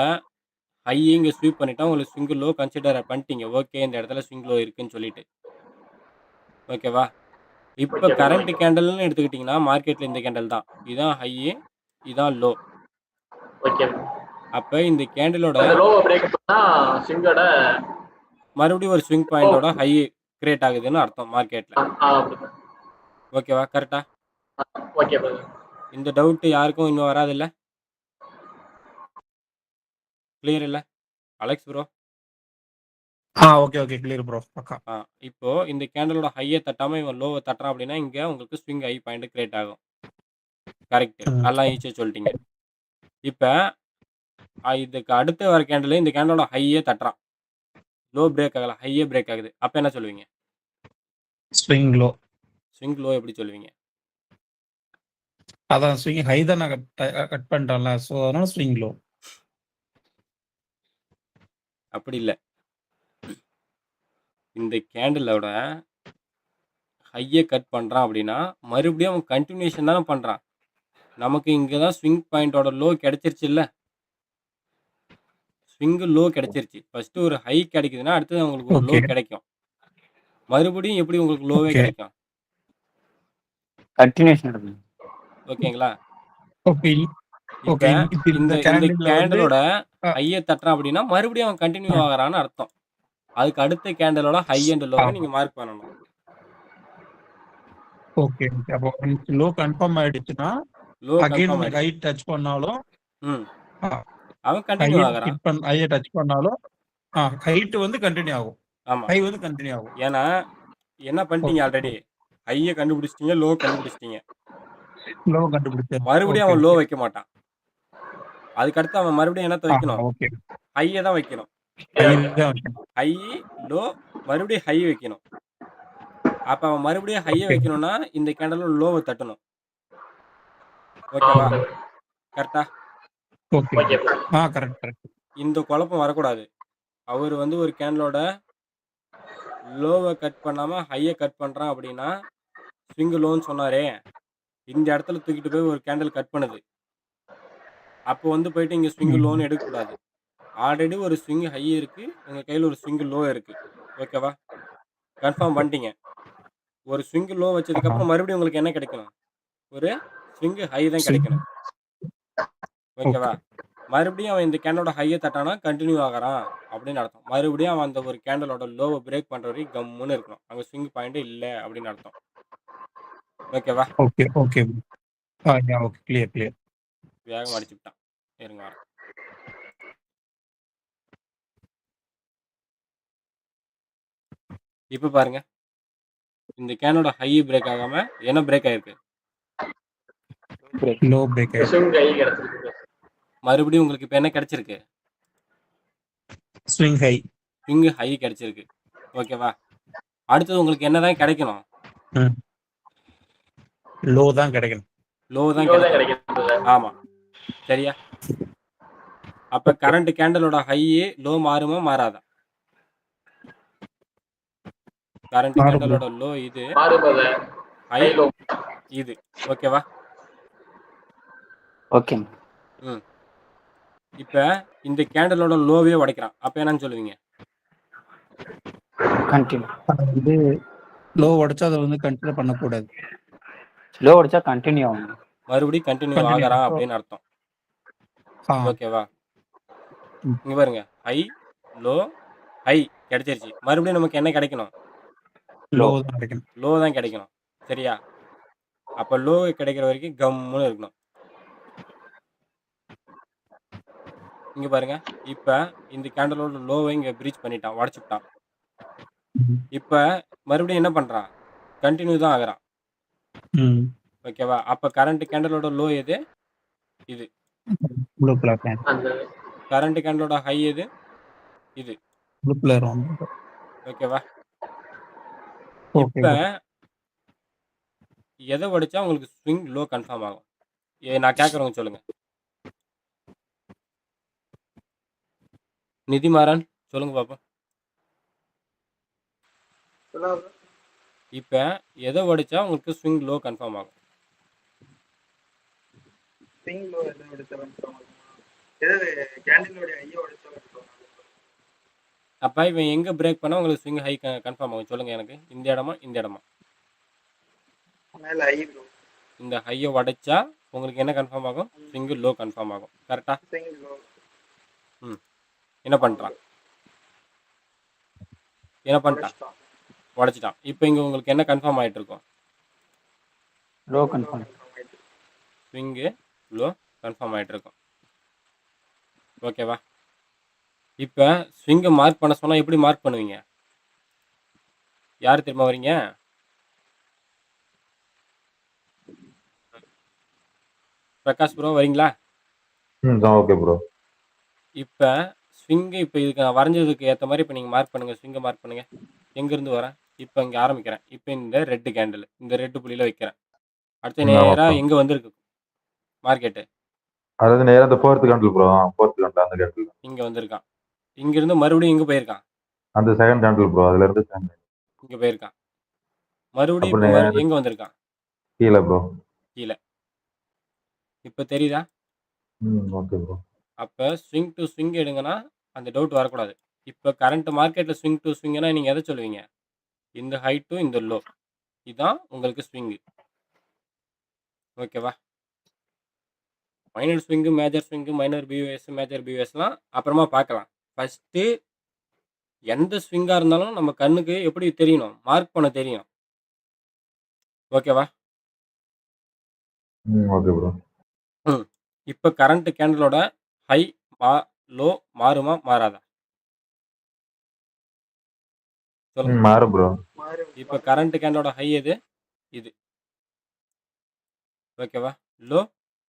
ஹை இங்க ஸ்வீப் பண்ணிட்டா உங்களுக்கு ஸ்விங் லோ கன்சிடர் பண்ணிட்டீங்க. ஓகே, இந்த இடத்துல ஸ்விங் லோ இருக்குன்னு சொல்லிட்டு. ஓகேவா? இப்ப கரண்ட் கேண்டல்னு எடுத்துக்கிட்டீங்கன்னா மார்க்கெட்ல இந்த கேண்டல் தான். இதான் ஹை, இதான் லோ. ஓகே. அப்ப இந்த கேண்டலோட லோ பிரேக் பண்ணா ஸ்விங்கோட மறுபடியும் ஒரு ஸ்விங் பாயிண்டோட ஹை கிரியேட் ஆகுதுன்னு அர்த்தம் மார்க்கெட்ல. ஓகேவா? கரெக்டா? Okay brother. இந்த டவுட் யாருக்கும் இன்னும் வராதுல்ல? கிளியர் இல்ல? Alex bro? Okay okay clear bro. பக்கா. இப்போ இந்த கேண்டலோட ஹையை தட்டாம இவன் லோவை தட்டுறான் அப்படின்னா இங்க உங்களுக்கு ஸ்விங் ஹை பாயிண்ட் கிரியேட் ஆகும். கரெக்ட். நல்லா ஈஸியா சொல்லிட்டீங்க. இப்ப இதுக்கு அடுத்து வர கேண்டில் இந்த கேண்டலோட ஹையே தட்டுறான். லோ பிரேக் ஆகல, ஹையே பிரேக் ஆகுது. அப்ப என்ன சொல்லுவீங்க? Swing low. ஸ்விங் லோ எப்படி சொல்லுவீங்க? அதான் ஸ்விங் ஹை தான் நான் கட் பண்ணிட்டேன்ல. ஸோ அதனால ஸ்விங் லோ. அப்படி இல்ல. இந்த கேண்டிலோட ஹைய கட் பண்றான் அப்படின்னா, மறுபடியும் அவன் கன்டினியூஷன் தானே பண்றான். நமக்கு இங்க தான் ஸ்விங் பாயிண்டோட லோ கிடைச்சிருச்சுல்ல. ஸ்விங் லோ கிடைச்சிருச்சு. ஃபர்ஸ்ட் ஒரு ஹை கிடைக்குதுன்னா, அடுத்தது உங்களுக்கு ஒரு லோ ஓகே. கிடைக்கும். மறுபடியும் எப்படி உங்களுக்கு லோவே ஓகே. கிடைக்கும்? கண்டினியூஷன் எடுக்கணும். ஓகேங்களா? ஓகே. இப்ப ஓகே. இப்ப இந்த இந்த இந்த கேண்டில்ல வந்து கேண்டிலோட அ, ஹைய தட்டுறான் அப்படின்னா, மறுபடியும் அவன் கன்டின்யூ அ, ஆகுறான்னு அர்த்தம். அதுக்கு அடுத்த கேண்டிலோட ஹை அண்ட் லோவ ஆமா. நீங்க மார்க் பண்ணணும். ஓகே. ஓகே. அப்போ ஒன்ஸ் லோ கன்ஃபார்ம் ஆயிடுச்சுன்னா, லோ அகைன் கன்ஃபார்ம் உங்களுக்கு ஹை ஆயிடுச்சு. டச் பண்ணாலும் ம். ஆ, அவன் கன்டின்யூ ஆகுறான். ஹைய டச் பண்ணாலும் ஹைட் வந்து கன்டின்யூ ஆகும். ஆமா. ஹை வந்து கன்டின்யூ ஆகும். ஏன்னா, என்ன பண்ணிட்டீங்க ஓகே. ஆல்ரெடி. ஹைய கண்டுபிடிச்சிட்டீங்க, லோ கண்டுபிடிச்சிட்டீங்க. லோ கண்டுபிடிச்சாச்சு. மறுபடியும் ஓகே. அவன் லோ ஓகே. வைக்க மாட்டான். அதுக்கடுத்து அவன் மறுபடியும் என்னத்த ஆ, வைக்கணும்? ஓகே. ஹைய தான் வைக்கணும். ஹை தான் வைக்கணும். ஹை, லோ, மறுபடியும் ஹை வைக்கணும். அப்ப அவன் மறுபடியும் ஹைய ஓகே. வைக்கணும்னா, இந்த கேண்டில்ல லோவ தட்டணும். ஆ, ஓகேவா? ஓகே. கரெக்ட்டா? ஓகே. ஓகே. Correct, correct. இந்த குழப்பம் வரக்கூடாது. அவரு வந்து ஒரு கேண்டிலோட லோவ கட் பண்ணாம ஹைய கட் பண்றான் அப்படின்னா, ஸ்விங் லோன்னு சொன்னாரே, இந்த இடத்துல தூக்கிட்டு போய் ஒரு கேண்டில் கட் பண்ணுது. அப்போ வந்து போயிட்டு இங்க ஸ்விங் ம். லோன்னு எடுக்கக்கூடாது. ஆல்ரெடி ஒரு ஸ்விங் ஹை இருக்கு. உங்க கையில ஒரு ஸ்விங் லோ இருக்கு. ஓகேவா? கன்ஃபார்ம் பண்ணிட்டீங்க. ஒரு ஸ்விங் லோ ஆஹா. வச்சதுக்கப்புறம் மறுபடியும் உங்களுக்கு என்ன கிடைக்கணும்? ஒரு ஸ்விங் ஹை தான் சரி. கிடைக்கணும். ஓகேவா? ஓகே. மறுபடியும் அவன் இந்த கேண்டலோட ஹைய தட்டானா கன்டின்யூ ஆகுறான் அப்படின்னு அர்த்தம். மறுபடியும் அவன் அந்த ஒரு கேண்டலோட லோவ பிரேக் பண்ற வரைக்கும் கம்முன்னு இருக்கணும். அங்க ஸ்விங் பாயிண்ட் இல்ல அப்படின்னு அர்த்தம். ஓகேவா? Okay. Okay. Okay. Clear, clear. வேகமா அடிச்சுட்டான். இருங்க வரேன். இப்ப பாருங்க. இந்த கேனோட ஹை பிரேக் ஆகாம என்ன பிரேக் ஆயிருக்கு? பிரேக். லோ பிரேக் ஆயிடுச்சு. ஸ்விங் கை கிடைச்சிருக்கு. மறுபடியும் உங்களுக்கு இப்ப என்ன கிடைச்சிருக்கு? Swing high. ஸ்விங் ஹை கிடைச்சிருக்கு. ஓகேவா? அடுத்தது உங்களுக்கு என்னதான் கிடைக்கணும்? லோ தான் கிடைக்கணும். லோ தான் லோ தான் கிடைக்கணும். கிடைக்கிறது. ஆமா. சரியா? அப்ப ஓகே. கரண்ட் கேண்டலோட ஹை லோ மாறுமா மாறாதா? கரண்ட் மாறும் ப்ரோ. கேண்டலோட லோ இது, மாறுபத ஹை ஹை லோ. இது. ஓகேவா? ஓகேங்க. ம். இப்ப இந்த கேண்டலோட லோவே உடைக்கிறான். அப்ப என்னன்னு சொல்லுவீங்க? கண்டினியூ. அது வந்து லோ உடைச்சா அதை வந்து கன்சிடர் பண்ணக்கூடாது. ஸ்லோ அடிச்சா கண்டினியூ ஆகும். மறுபடியும் கண்டினியூ கண்டினியூ ஆகுறான் ஆகும். அப்படின்னு அர்த்தம். ஆ, ஓகேவா? ம். இங்க பாருங்க. ஹை, லோ, ஹை கிடைச்சிருச்சு. மறுபடியும் நமக்கு என்ன கிடைக்கணும்? Low low. தான் கிடைக்கணும். லோ தான் கிடைக்கணும். சரியா? அப்ப லோ கிடைக்கிற வரைக்கும் கம்முன்னு இருக்கணும். இங்க பாருங்க. இப்ப இந்த கேண்டலோட லோவை இங்க பிரீச் பண்ணிட்டான். உடைச்சுட்டான். ம். இப்ப மறுபடியும் என்ன பண்றான்? கண்டினியூ தான் ஆகுறான். ம். ஓகேவா? அப்ப கரண்ட் கேண்டலோட லோ எது? இது. Blue colour can. அந்த கரண்ட் கேண்டலோட ஹை எது? இது. ப்ளூ கலர் வந்து. ஓகேவா? ஓகே இப்ப ப்ரோ. எதை உடைச்சா உங்களுக்கு ஸ்விங் லோ கன்ஃபார்ம் ஆகும்? நான் கேட்கறவங்க சொல்லுங்க. நிதிமாறன் சொல்லுங்க பாப்போம். இப்ப எதை உடைச்சா உங்களுக்கு ஸ்விங் லோ கன்ஃபார்ம் ஆகும்? ஸ்விங் லோ எதை எடுத்தா கன்ஃபார்ம் ஆகுமா? எது கேண்டிலோட ஐயோ எடுத்தா கன்ஃபார்ம் ஆகும். அப்ப இவன் எங்க பிரேக் பண்ணா உங்களுக்கு ஸ்விங் ஹை கன்ஃபார்ம் ஆகும்? சொல்லுங்க எனக்கு. இந்த இடமா இந்த இடமா? மேல ஐ ப்ரோ. இந்த ஹையை உடைச்சா உங்களுக்கு என்ன கன்ஃபார்ம் ஆகும்? ஸ்விங் லோ கன்ஃபார்ம் ஆகும். கரெக்டா? Swing low. ம். என்ன பண்ணிட்டான்? என்ன பண்ணிட்டான்? உடைச்சிட்டான். உடைச்சிட்டான். இப்போ இங்க உங்களுக்கு என்ன கன்ஃபார்ம் ஆயிட்டு இருக்கும்? Low low confirm. கன்ஃபார்ம் ஆயிடுச்சு. ஸ்விங்கு லோ கன்ஃபார்ம் ஆயிட்டு இருக்கும். ஓகேவா? இப்போ ஸ்விங்கை மார்க் பண்ண சொன்னா எப்படி மார்க் பண்ணுவீங்க? யார் திரும்ப வரீங்க? பிரகாஷ் ப்ரோ வரீங்களா? Okay bro. இப்போ ஸ்விங்கு இப்போ இதுக்கு நான் வரைஞ்சதுக்கு ஏற்ற மாதிரி இப்போ நீங்கள் மார்க் பண்ணுங்கள். ஸ்விங்கை மார்க் பண்ணுங்கள். எங்கேருந்து வரேன்? இப்போ இங்கே ஆரம்பிக்கிறேன். இப்போ இந்த ரெட்டு கேண்டில் இந்த ரெட்டு புள்ளியில் வைக்கிறேன். அடுத்து நேராக எங்கே வந்திருக்கு? மார்க்கெட்டு. அதாவது நேரா அந்த 4th candle bro. 4th candle அந்த கேண்டில். இங்க வந்திருக்கான். இங்கிருந்து மறுபடியும் எங்க போயிருக்கான்? அந்த 2nd கேண்டில் ப்ரோ. அதுல இருந்து செகண்ட். இங்க போயிருக்கான். மறுபடியும் அப்புறம் இப்ப நேரா எங்க வந்திருக்கான்? கீழ ப்ரோ. கீழ. இப்ப தெரியுதா? Okay bro. அப்ப ஸ்விங் டு ஸ்விங் எடுங்கன்னா, அந்த டவுட் வரக்கூடாது. இப்ப கரண்ட் மார்க்கெட்ல ஸ்விங் டு ஸ்விங்னா நீங்க எத சொல்லுவீங்க? இந்த ஹை டு இந்த லோ. இதான் உங்களுக்கு ஸ்விங். ஓகேவா? Minor swing, major swing, minor BOS, major பிஓஎஸ்லாம் அப்புறமா பார்க்கலாம். ஃபர்ஸ்ட்டு எந்த ஸ்விங்கா இருந்தாலும் நம்ம கண்ணுக்கு எப்படி தெரியணும்? மார்க் பண்ண தெரியணும். ஓகேவா? Okay bro. ம். இப்ப கரண்ட் கேண்டிலோட ஹை, லோ மாறுமா? மாறாதா? சொல்லுங்க. மாறும் ப்ரோ. இப்ப கரண்ட் கேண்டலோட ஹை எது? இது. ஓகேவா? லோ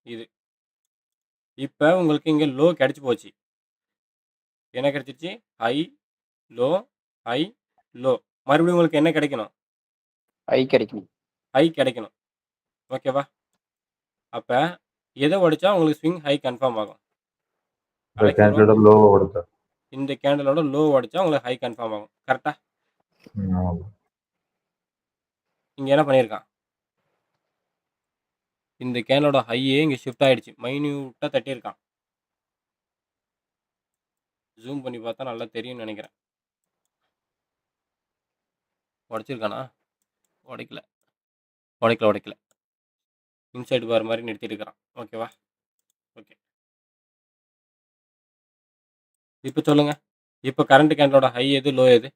இது. இப்ப உங்களுக்கு இங்க லோ கிடைச்சு போச்சு. என்ன கிடைச்சிருச்சு? High, low, high, low. மறுபடியும் உங்களுக்கு என்ன கிடைக்கணும்? ஐ கிடைக்கும். ஹை கிடைக்கணும். ஓகேவா? அப்ப எத உடைச்சா உங்களுக்கு ஸ்விங் ஹை கன்ஃபார்ம் ஆகும்? இந்த அலெக்ஸ் ப்ரோ, கேண்டிலோட லோ ஓடுது. இந்த கேண்டலோட லோ உடைச்சா உங்களுக்கு ஹை கன்ஃபார்ம் ஆகும். கரெக்ட்டா? ஆமா ப்ரோ. இங்க என்ன பண்ணியிருக்கான்? இந்த கேண்டலோட ஹையே இங்க ஷிஃப்ட் ஆயிடுச்சு. மைன்யூட்டா தட்டியிருக்கான். ஜூம் பண்ணி பார்த்தா நல்லா தெரியும்னு நினைக்கிறேன். உடைச்சிருக்கானா? உடைக்கல. உடைக்கல. இன்சைட் பார் மாதிரி நிறுத்திட்டு இருக்கிறான். ஓகேவா? ஓகே. இப்ப சொல்லுங்க. இப்ப கரண்ட் கேண்டலோட ஹை எது? லோ எது?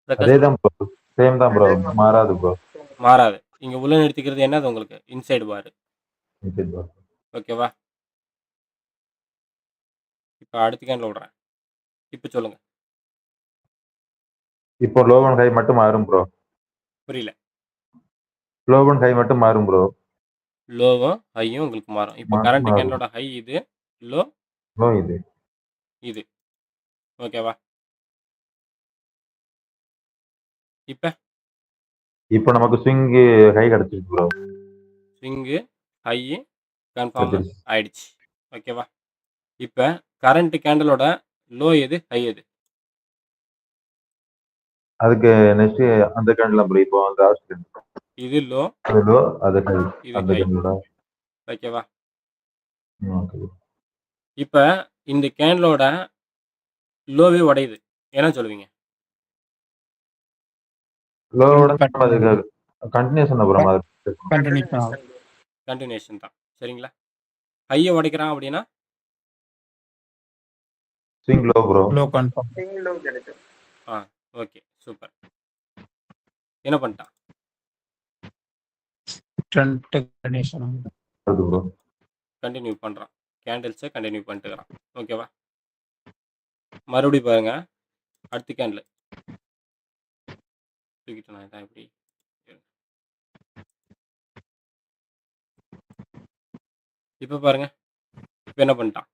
பிரகாஷ் ப்ரோ. அதேதான் ப்ரோ. சேம் தான் ப்ரோ. மாறாது ப்ரோ. மாறாது. இங்க உள்ள நிறுத்திக்கிறது என்னது உங்களுக்கு? Inside bar. Okay bro. ஓகேவா? இப்ப அடுத்த கேண்டில் விடுறேன். இப்ப சொல்லுங்க. இப்போ லோ அண்ட் ஹை மட்டும் மாறும் ப்ரோ. புரியல. லோ அண்ட் ஹை மட்டும் மாறும் ப்ரோ. லோவும் ஹையும் உங்களுக்கு மாறும். இப்ப கரண்ட் மாறும். கேண்டலோட ஹை இது, லோ லோ இது. இது. ஓகேவா? இப்ப இப்போ நமக்கு ஸ்விங் ஹை கிடைச்சிருக்கு ப்ரோ. ஸ்விங்கு ஹை கன்ஃபார்ம் கிடைச்சிருச்சு. ஆயிடுச்சு. ஓகேவா? இப்ப கரண்ட் கேண்டலோட லோ எது? ஹை எது? அதுக்கு நெக்ஸ்ட் அந்த கேண்டில் ப்ரோ. இப்போ அந்த லாஸ்ட் கேண்டில். இது லோ, அது லோ, அது ஹை. இது அந்த ஹை. கேண்டிலோட. ஓகேவா? Okay bro. இப்ப இந்த கேண்டலோட லோவே உடையுது. என்ன சொல்லுவீங்க? லோவோட அதுக்கு கண்டினியூஷன் ப்ரோ. அது கண்டினியூஷன் ஆகும். கண்டினியூஷன் தான். சரிங்களா? ஹையை உடைக்கிறான் அப்படின்னா swing low bro. Low confirm. சிங்கிளும் கிடைக்கும். Okay super. என்ன பண்ணிட்டான்? ட்ரெண்ட் கண்டினியூஷன் ஆகும். அது ப்ரோ. கண்டினியூ பண்ணுறான். கேண்டில்ஸை கண்டினியூ பண்ணிட்டுக்கிறான். ஓகேவா? மறுபடியும் பாருங்க. அடுத்த கேண்டில் தூக்கிட்டு நான் இதான் எப்படி இப்போ பாருங்க. இப்போ என்ன பண்ணிட்டான்?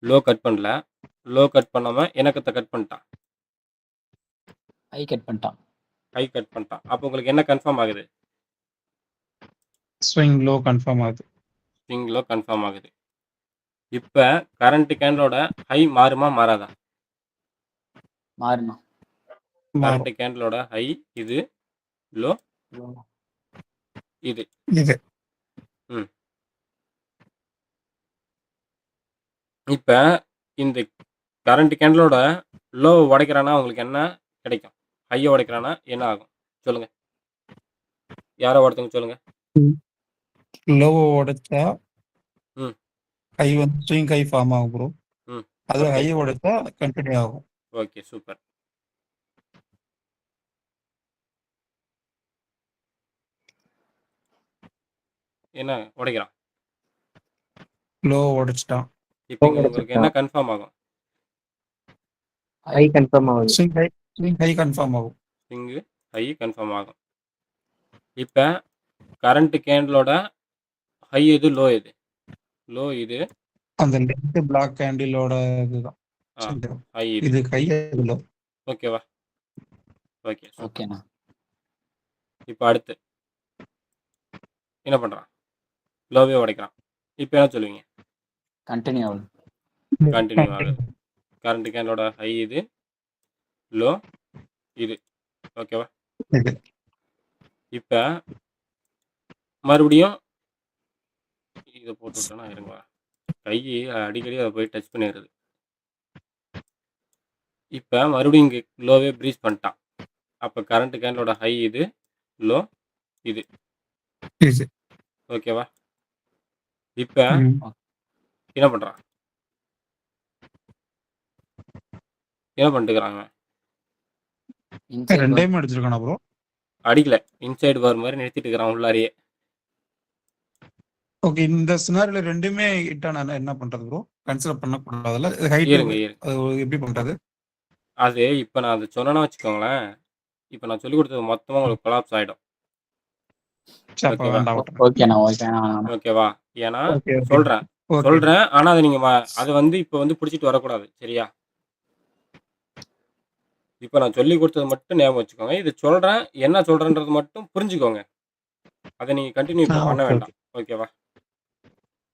லோ கட் பண்ணல. லோ கட் பண்ணாம எனக்கத்தை கட் பண்ணிட்டான். ஐ கட் பண்ணிட்டான். ஹை கட் பண்ணிட்டான். அப்போ உங்களுக்கு என்ன கன்ஃபார்ம் ஆகுது? ஸ்விங் லோ கன்ஃபார்ம் ஆகுது. ஸ்விங் லோ கன்ஃபார்ம் ஆகுது. இப்போ கரண்ட் கேண்டலோட ஹை மாறுமா? மாறாதா? மாறுமா? கரண்ட் கேண்டலோட ஹை இது, லோ இது. இது இப்போ இந்த கரண்ட் கேண்டலோட லோ உடைக்கிறானா உங்களுக்கு என்ன கிடைக்கும்? ஹையை உடைக்கிறானா என்ன ஆகும்? சொல்லுங்க. யாரோ ஒருத்தவங்க சொல்லுங்க. லோவை உடைச்சா ம். ஹை வந்து ஸ்விங் ஹை ஃபார்ம் ஆகும் ப்ரோ. ம். அது ஓகே. ஹையை உடைச்சா கண்டினியூ ஆகும். Okay super. என்ன உடைக்கிறான்? லோ உடைச்சிட்டான். இப்போ இங்க உங்களுக்கு என்ன கன்ஃபார்ம் ஆகும்? ஐ கன்ஃபார்ம் ஆகுது. ஸ்விங் ஹை கன்ஃபார்ம் ஆகும். ஸ்விங்கு ஹை கன்ஃபார்ம் ஆகும். இப்போ கரண்ட் கேண்டலோட ஹை எது? லோ எது? லோ இது. அந்த லெஃப்ட் பிளாக் கேண்டிலோட இதுதான். ஹை இது. இது ஹை அது லோ. ஓகேவா? Okay super. ஓகேண்ணா. இப்போ அடுத்து என்ன பண்ணுறான்? லோவே உடைக்கிறான். இப்போ என்ன சொல்லுவீங்க? கண்டினியூ ஆகுது. கண்டினியூ ஆகுது. கரண்ட் கேண்டலோட ஹை இது, லோ இது. ஓகேவா? இது. இப்போ மறுபடியும் இதை போட்டு விட்டோன்னா இருங்க, கை அடிக்கடி அதை போய் டச் பண்ணிடுறது. இப்போ மறுபடியும் இங்கே லோவே ப்ரீச் பண்ணிட்டான். அப்போ கரண்ட் கேண்டலோட ஹை இது, லோ இது. இது. ஓகேவா? இப்போ ம். என்ன பண்ணுறான்? என்ன பண்ணிட்டுக்கிறாங்க? இன்சைட் ரெண்டையுமே அடிச்சிருக்கானா ப்ரோ? அடிக்கல, இன்சைடு பார் மாதிரி நிறுத்திட்டு இருக்கிறான் உள்ளாரியே. ஓகே, இந்த சினாரியோல ரெண்டுமே ஹிட் ஆனா என்ன பண்றது ப்ரோ? கன்சிடர் பண்ணக்கூடாதுல்ல? ஹைட் இருங்க அது எப்படி பண்றது? அது இப்போ நான் அதை சொன்னேன்னா வச்சுக்கோங்களேன், இப்போ நான் சொல்லி கொடுத்தது மொத்தமாக உங்களுக்கு கொலாப்ஸ் ஆகிடும். சரி, அப்ப ஓகேவா? வேண்டாம். ஓகேண்ணா ஓகேண்ணா. ஓகேவா? ஏன்னா ஓகே, ஓகே. சொல்கிறேன் ஓகே. சொல்கிறேன் ஆனால் அதை நீங்கள் அதை வந்து இப்போ வந்து பிடிச்சிட்டு வரக்கூடாது. சரியா? இப்போ நான் சொல்லி கொடுத்தது மட்டும் ஞாபகம் வச்சுக்கோங்க. இது சொல்கிறேன், என்ன சொல்கிறேன்றது மட்டும் புரிஞ்சுக்கோங்க. அதை நீங்கள் கண்டினியூ இப்போ பண்ண ஓகே, வேண்டாம். ஓகேவா?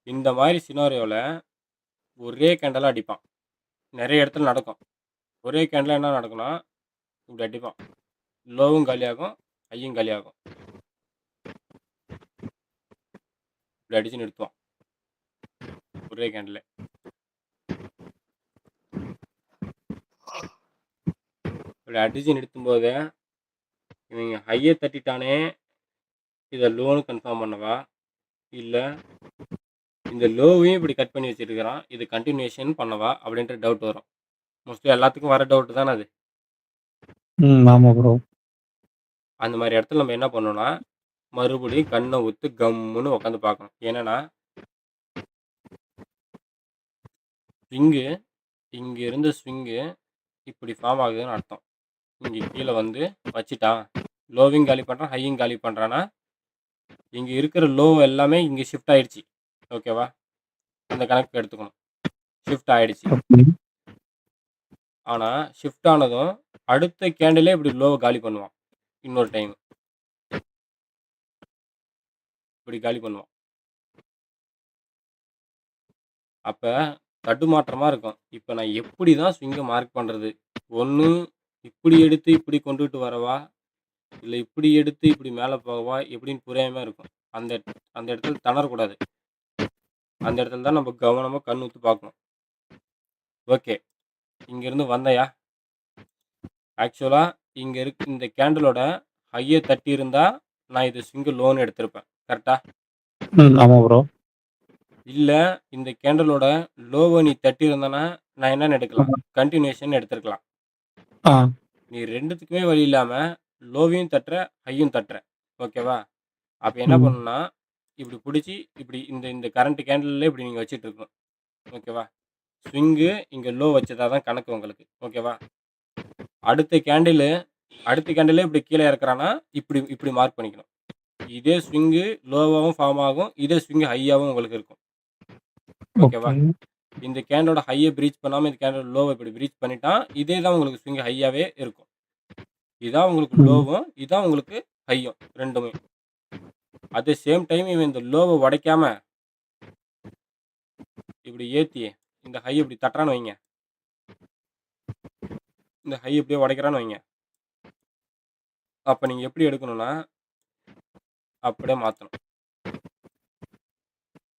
இந்த மாதிரி சினாரியோவில் ஒரே கேண்டலாக அடிப்பான். நிறைய இடத்துல நடக்கும். ஒரே கேண்டில் என்ன நடக்கும்னா, இப்படி அடிப்பான். லோவும் காலியாகும், ஹையும் காலியாகும். இப்படி அடிச்சு நிறுத்துவான் ஒரே கேண்டில். இப்படி அடிச்சு நிறுத்தும் போது இவங்க ஹையை தட்டிட்டானே, இதை லோனு கன்ஃபார்ம் பண்ணவா, இல்லை இந்த லோவையும் இப்படி கட் பண்ணி வச்சிருக்கிறான், இது கண்டினியூஷன் பண்ணவா அப்படின்ற டவுட் வரும். மோஸ்ட்லி எல்லாத்துக்கும் வர டவுட் தானே அது. ஆமா ப்ரோ. அந்த மாதிரி இடத்துல நம்ம என்ன பண்ணோம்னா, மறுபடியும் கண்ணை ஊத்து கம்முன்னு உட்காந்து பார்க்கணும். என்னன்னா, ஸ்விங்கு இங்கே இருந்த ஸ்விங்கு இப்படி ஃபார்ம் ஆகுதுன்னு அர்த்தம். இங்கே கீழே வந்து வச்சுட்டான், லோவையும் காலி பண்ணுறான், ஹையும் காலி பண்ணுறான்னா, இங்கே இருக்கிற லோ எல்லாமே இங்கே ஷிஃப்ட் ஆயிடுச்சு. ஓகேவா? அந்த கணக்கு எடுத்துக்கணும். ஷிஃப்ட் ஆயிடுச்சு. ஆனால் ஷிஃப்ட் ஆனதும் அடுத்த கேண்டிலே இப்படி லோவை காலி பண்ணுவான். இன்னொரு டைம் இப்படி காலி பண்ணுவான். அப்போ தடுமாற்றமாக இருக்கும். இப்போ நான் எப்படி தான் ஸ்விங்கை மார்க் பண்ணுறது? ஒன்று இப்படி எடுத்து இப்படி கொண்டுட்டு வரவா, இல்லை இப்படி எடுத்து இப்படி மேலே போகவா, எப்படின்னு புரியாமல் இருக்கும். அந்த அந்த இடத்துல தணரக்கூடாது. அந்த இடத்துல தான் நம்ம கவனமாக கண் ஊற்றி பார்க்கணும். ஓகே, இங்கேருந்து வந்தையா, ஆக்சுவலாக இங்கே இந்த கேண்டலோட ஹையை தட்டி இருந்தால் நான் இது சிங்கிள் லோன் எடுத்திருப்பேன். கரெக்டா? ஆமா ப்ரோ. இல்லை இந்த கேண்டலோட லோவை நீ தட்டி இருந்தனா நான் என்னன்னு எடுக்கலாம்? கண்டினியூஷன் எடுத்துருக்கலாம். நீ ரெண்டுத்துக்குமே வழி இல்லாமல் லோவையும் தட்டுற, ஹையும் தட்டுற. ஓகேவா? அப்போ என்ன பண்ணணும்னா, இப்படி பிடிச்சி இப்படி இந்த கரண்ட் கேண்டில் இப்படி நீங்கள் வச்சுட்டு இருக்கணும். ஓகேவா? ஸ்விங்கு இங்கே லோ வச்சதாக தான் கணக்கு உங்களுக்கு. ஓகேவா? அடுத்த கேண்டிலே இப்படி கீழே இறக்குறான்னா இப்படி இப்படி மார்க் பண்ணிக்கணும். இதே ஸ்விங்கு லோவாகவும் ஃபார்ம் ஆகும், இதே ஸ்விங்கு ஹையாகவும் உங்களுக்கு இருக்கும். ஓகேவா? இந்த கேண்டலோட ஹையை பிரீச் பண்ணாமல் இந்த கேண்டலோட லோவை இப்படி பிரீச் பண்ணிட்டான், இதே தான் உங்களுக்கு ஸ்விங்கு ஹையாகவே இருக்கும். இதான் உங்களுக்கு லோவும், இதான் உங்களுக்கு ஹையும், ரெண்டுமே. அட் த சேம் டைம் இவன் இந்த லோவை உடைக்காம இப்படி ஏற்றி இந்த ஹை இப்படி தட்டுறான்னு வைங்க, இந்த ஹை இப்படியே உடைக்கிறான்னு வைங்க. அப்போ நீங்கள் எப்படி எடுக்கணும்னா, அப்படியே மாற்றணும்.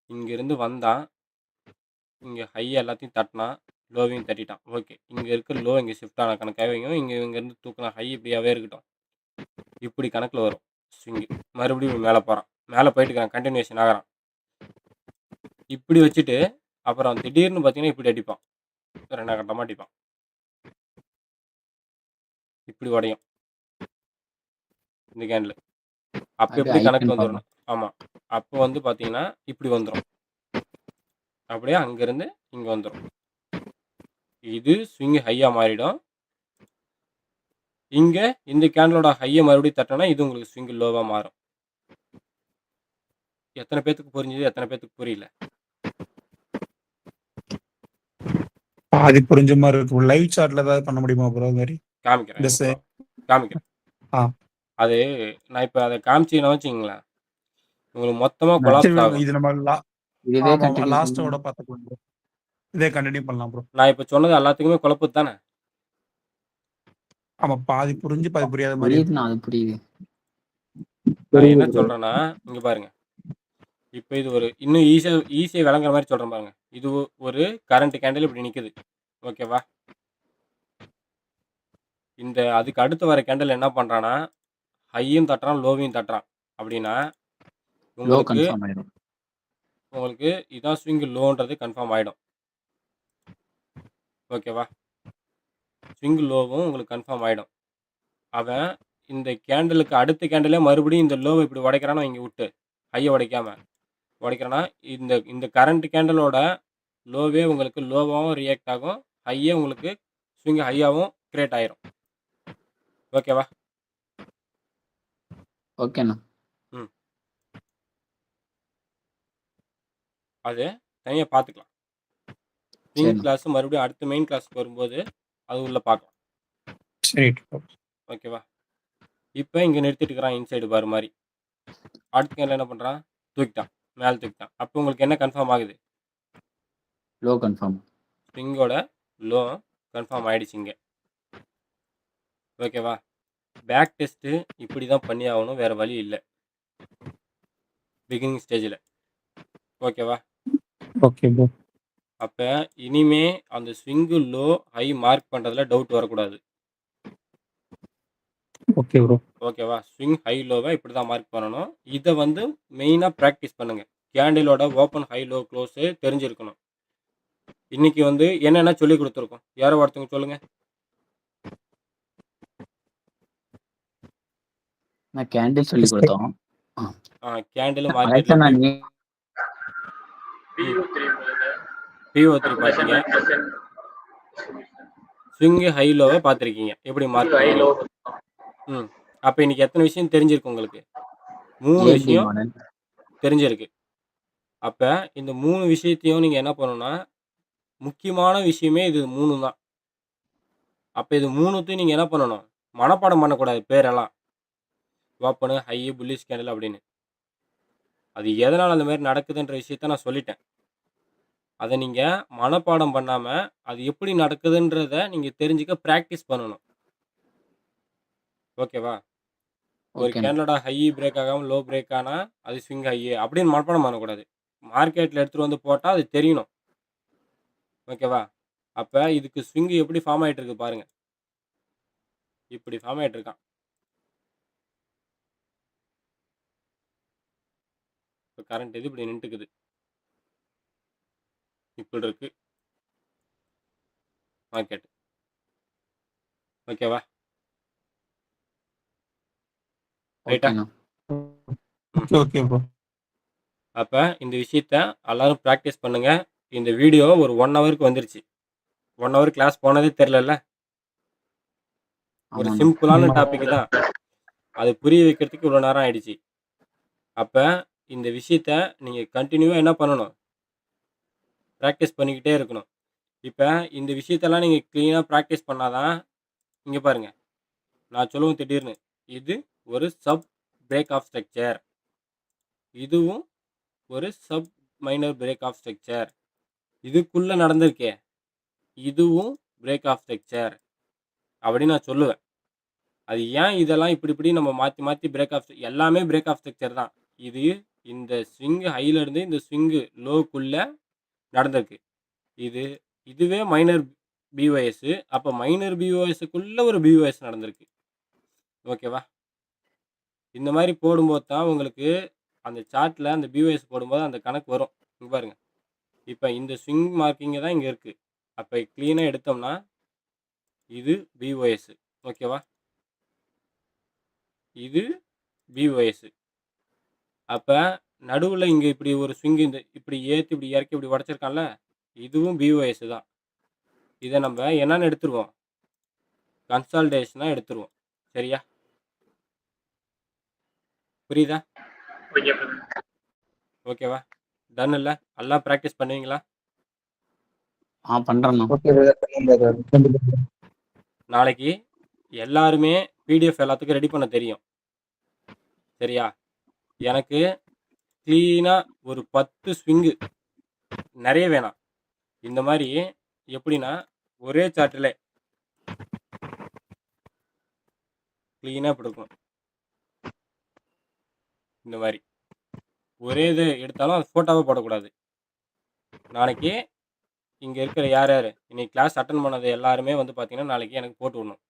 இங்கேருந்து வந்தான், இங்கே ஹை எல்லாத்தையும் தட்டினா, லோவையும் தட்டிட்டான். ஓகே, இங்கே இருக்கிற லோ இங்கே ஷிஃப்ட் ஆன கணக்காக வைங்க. இங்கேருந்து தூக்கின ஹை இப்படியாவே இருக்கட்டும். இப்படி கணக்கில் வரும் ஸ்விங்கு. மறுபடியும் மேலே போகிறான், மேலே போயிட்டு இருக்கிறான், கண்டினியூஷன் ஆகிறான். இப்படி வச்சுட்டு அப்புறம் திடீர்னு பார்த்தீங்கன்னா இப்படி அடிப்பான், ரெண்டாம் கட்டமாக அடிப்பான். இப்படி உடையும் இந்த கேண்டில். அப்போ எப்படி கணக்கு வந்துடணும்? ஆமாம், அப்போ வந்து பார்த்தீங்கன்னா இப்படி வந்துடும், அப்படியே அங்கேருந்து இங்கே வந்துடும். இது ஸ்விங்கு ஹையாக மாறிடும். இங்கே இந்த கேண்டலோட ஹையை மறுபடியும் தட்டினா இது உங்களுக்கு ஸ்விங்கு லோவாக மாறும். எத்தனை பேத்துக்கு புரிஞ்சுது, எத்தனை பேத்துக்கு புரியல? பாதி புரிஞ்ச மாதிரி இருக்கு. லைவ் சாட்ல ஏதாவது பண்ண முடியுமா ப்ரோ? மாதிரி காமிக்கிறேன். அது நான் இப்ப அத காமிச்சீங்கன்னா வச்சுக்கங்களேன், உங்களுக்கு மொத்தமா நான் கொலாப்ஸ் சரி விடுங்க. ஆகும். இது நம்ம இதுவே ஆமா கண்டினியூ லாஸ்ட்டோட பார்த்துக்கலாம் ப்ரோ. இதே கண்டினியூ பண்ணலாம் ப்ரோ. நான் இப்ப சொன்னது எல்லாத்துக்குமே குழப்புது தானே? ஆமா பாதி புரிஞ்சு பாதி புரியாத மாதிரி இருக்கு. புரியுதுண்ணா, அது புரியுது. நான் என்ன சொல்றேன்னா, இங்க பாருங்க. இப்ப இது ஒரு இன்னும் ஈஸியா விளங்குற மாரி சொல்றேன் பாருங்க. இது ஒரு கரண்ட் கேண்டில் இப்படி நிக்குது. ஓகேவா? அதுக்கு அடுத்து வர கேண்டில் என்ன பண்றான்னா, ஹையும் தட்டுறான், லோவையும் தட்டுறான். அப்படின்னா, லோ உங்களுக்கு கன்ஃபார்ம் ஆயிடும். உங்களுக்கு இதான் ஸ்விங் லோன்றது கன்ஃபார்ம் ஆயிடும். ஓகேவா? ஸ்விங் லோவும் உங்களுக்கு கன்ஃபார்ம் ஆயிடும். அவன் இந்த கேண்டிலுக்கு அடுத்த கேண்டிலே மறுபடியும் இந்த லோவ இப்படி உடைக்கிறானா இங்க விட்டு, ஹைய உடைக்காம உடைக்கிறானா, இந்த இந்த கரண்ட் கேண்டிலோட லோவே உங்களுக்கு லோவாவும் ரியாக்ட் ஆகும். ஹையே உங்களுக்கு ஸ்விங் ஹையாவும் கிரியேட் ஆயிரும். ஓகேவா? ஓகேண்ணா. ம். அது தனியா பார்த்துக்கலாம். ஸ்விங் சரிண்ணா. கிளாஸ் மறுபடியும் அடுத்த மெயின் கிளாஸ்க்கு வரும்போது, அது உள்ள பார்க்கலாம். சரி ஓகேவா? இப்ப இங்க நிறுத்திட்டு இருக்கிறான் இன்சைடு பார் மாரி. அடுத்த கேண்டில் என்ன பண்றான்? தூக்கிட்டான். மேல தூக்கிட்டான். அப்போ உங்களுக்கு என்ன கன்ஃபார்ம் ஆகுது? Low confirm. ஸ்விங்கோட லோ கன்ஃபார்ம் ஆயிடுச்சு இங்க. ஓகேவா? பேக் டெஸ்ட் இப்படி தான் பண்ணி ஆகணும். வேற வழி இல்ல. பிகினிங் ஸ்டேஜ்ல. ஓகேவா? Okay bro. அப்ப இனிமே அந்த ஸ்விங் லோ, ஹை மார்க் பண்றதுல டவுட் வரக்கூடாது. Okay bro. ஓகேவா? ஸ்விங் ஹை லோவை இப்படி தான் மார்க் பண்ணணும். இத வந்து மெயினா பிராக்டிஸ் பண்ணுங்க. கேண்டிலோட ஓப்பன், ஹை, லோ, க்ளோஸ் தெரிஞ்சிருக்கணும். இன்னைக்கு வந்து என்னென்ன சொல்லிக் கொடுத்துருக்கோம்? யாரோ ஒருத்தவங்க சொல்லுங்க. நான் கேண்டில் சொல்லி கொடுத்தோம். கேண்டில் அலெக்சா மார்க்கெட்ல நான் PU3 PO3 பார்த்தீங்க. ஸ்விங் ஹை லோவை பார்த்துருக்கீங்க. எப்படி மார்க் ஹை லோ பண்ணணும்? அப்ப இன்னைக்கு எத்தனை விஷயம் தெரிஞ்சிருக்கு உங்களுக்கு? 3 ஏபி விஷயம் மாடல். தெரிஞ்சிருக்கு. அப்ப இந்த 3 விஷயத்தையும் நீங்க என்ன பண்ணணும்னா, முக்கியமான விஷயமே இது 3 தான். அப்ப இது 3த்தையும் நீங்க என்ன பண்ணணும்? மனப்பாடம் பண்ணக்கூடாது பேரெல்லாம். ஓப்பனு, ஹை, புல்லிஷ் கேண்டில் அப்படின்னு. அது எதனால அந்த மாரி நடக்குதுன்ற விஷயத்த நான் சொல்லிட்டேன். அத நீங்க மனப்பாடம் பண்ணாம, அது எப்படி நடக்குதுன்றத நீங்க தெரிஞ்சுக்க பிராக்டிஸ் பண்ணணும். ஓகேவா? ஒரு ஓகேண்ணா. கேண்டலோட ஹை பிரேக் ஆகாம லோ பிரேக் ஆனா, அது ஸ்விங் ஹை அப்படின்னு மனப்பாடம் பண்ணக்கூடாது. மார்க்கெட்ல எடுத்துட்டு வந்து போட்டா அது தெரியணும். ஓகேவா? அப்ப இதுக்கு ஸ்விங் எப்படி ஃபார்ம் ஆயிட்டு இருக்கு பாருங்க. இப்படி ஃபார்ம் ஆயிட்டு இருக்கான். இப்ப கரண்ட் இது இப்படி நின்னுட்டுக்குது. இப்படி இருக்கு மார்க்கெட். ஓகேவா? ரைட்டா? ஓகேண்ணா. Okay bro. அப்ப இந்த விஷயத்த எல்லாரும் பிராக்டிஸ் பண்ணுங்க. இந்த வீடியோ ஒரு 1 ஹவருக்கு வந்துருச்சு. 1 ஹவர் கிளாஸ் போனதே தெரியலல்ல. ஒரு ஆமாண்ணா. சிம்பிளான டாபிக் தான். அது புரிய வைக்கிறதுக்கு இவ்வளோ நேரம் ஆயிடுச்சு. அப்ப இந்த விஷயத்த நீங்க கன்டினியூவா என்ன பண்ணணும்? பிராக்டிஸ் பண்ணிக்கிட்டே இருக்கணும். இப்ப இந்த விஷயத்தெல்லாம் நீங்க கிளீனா பிராக்டிஸ் பண்ணாதான் இங்க பாருங்க. நான் சொல்லுவேன் திடீர்னு. இது ஒரு சப் பிரேக் ஆஃப் ஸ்ட்ரக்சர். இதுவும் ஒரு sub minor break of structure. இதுக்குள்ள நடந்திருக்கே. இதுவும் பிரேக் ஆஃப் ஸ்ட்ரக்சர். அப்படின்னு நான் சொல்லுவேன். அது ஏன் இதெல்லாம் இப்படி இப்படி நம்ம மாத்தி மாத்தி பிரேக் ஆஃப் எல்லாமே பிரேக் ஆஃப் ஸ்ட்ரக்சர் தான். இது இந்த ஸ்விங் ஹைல இருந்து இந்த ஸ்விங் லோக்குள்ள நடந்திருக்கு. இதுவே மைனர் பிஓஎஸ். அப்ப மைனர் பிஓஎஸ்க்குள்ள ஒரு பிஓஎஸ் நடந்திருக்கு. ஓகேவா? இந்த மாதிரி போடும்போது தான் உங்களுக்கு அந்த சார்ட்ல அந்த பிஓஎஸ் போடும்போது அந்த கணக்கு வரும். இங்க பாருங்க. இப்ப இந்த ஸ்விங் மார்க்கிங் தான் இங்க இருக்கு. அப்ப கிளீனா எடுத்தோம்னா இது பிஓஎஸ். ஓகேவா? இது பிஓஎஸ். அப்ப நடுவுல இங்க இப்படி ஒரு ஸ்விங் இந்த இப்படி ஏத்தி இப்படி இறக்கி இப்படி உடைச்சிருக்கான்ல, இதுவும் பிஓஎஸ் தான். இத நம்ம என்னன்னு எடுத்துருவோம்? கன்சால்டேஷனா எடுத்துருவோம். சரியா? புரியுதா? ஓகே. ஓகேவா? டன் இல்ல? எல்லாம் பிராக்டிஸ் பண்ணுவீங்களா? பண்றேண்ணா. Okay brother. நாளைக்கு எல்லாருமே பிடிஎஃப் எல்லாத்துக்கும் ரெடி பண்ண தெரியும். சரியா? எனக்கு கிளீனா ஒரு 10 ஸ்விங்கு நெறைய வேணாம். இந்த மாரி எப்படின்னா, ஒரே சார்ட்ல கிளீனா இப்படி இருக்கணும். இந்த மாரி. ஒரே இது எடுத்தாலும் அது ஃபோட்டோவா போடக்கூடாது. நாளைக்கு இங்க இருக்கிற யார் யாரு இன்னைக்கு கிளாஸ் அட்டெண்ட் பண்ணது எல்லாருமே வந்து பார்த்தீங்கன்னா, நாளைக்கு எனக்கு போட்டு விடணும்.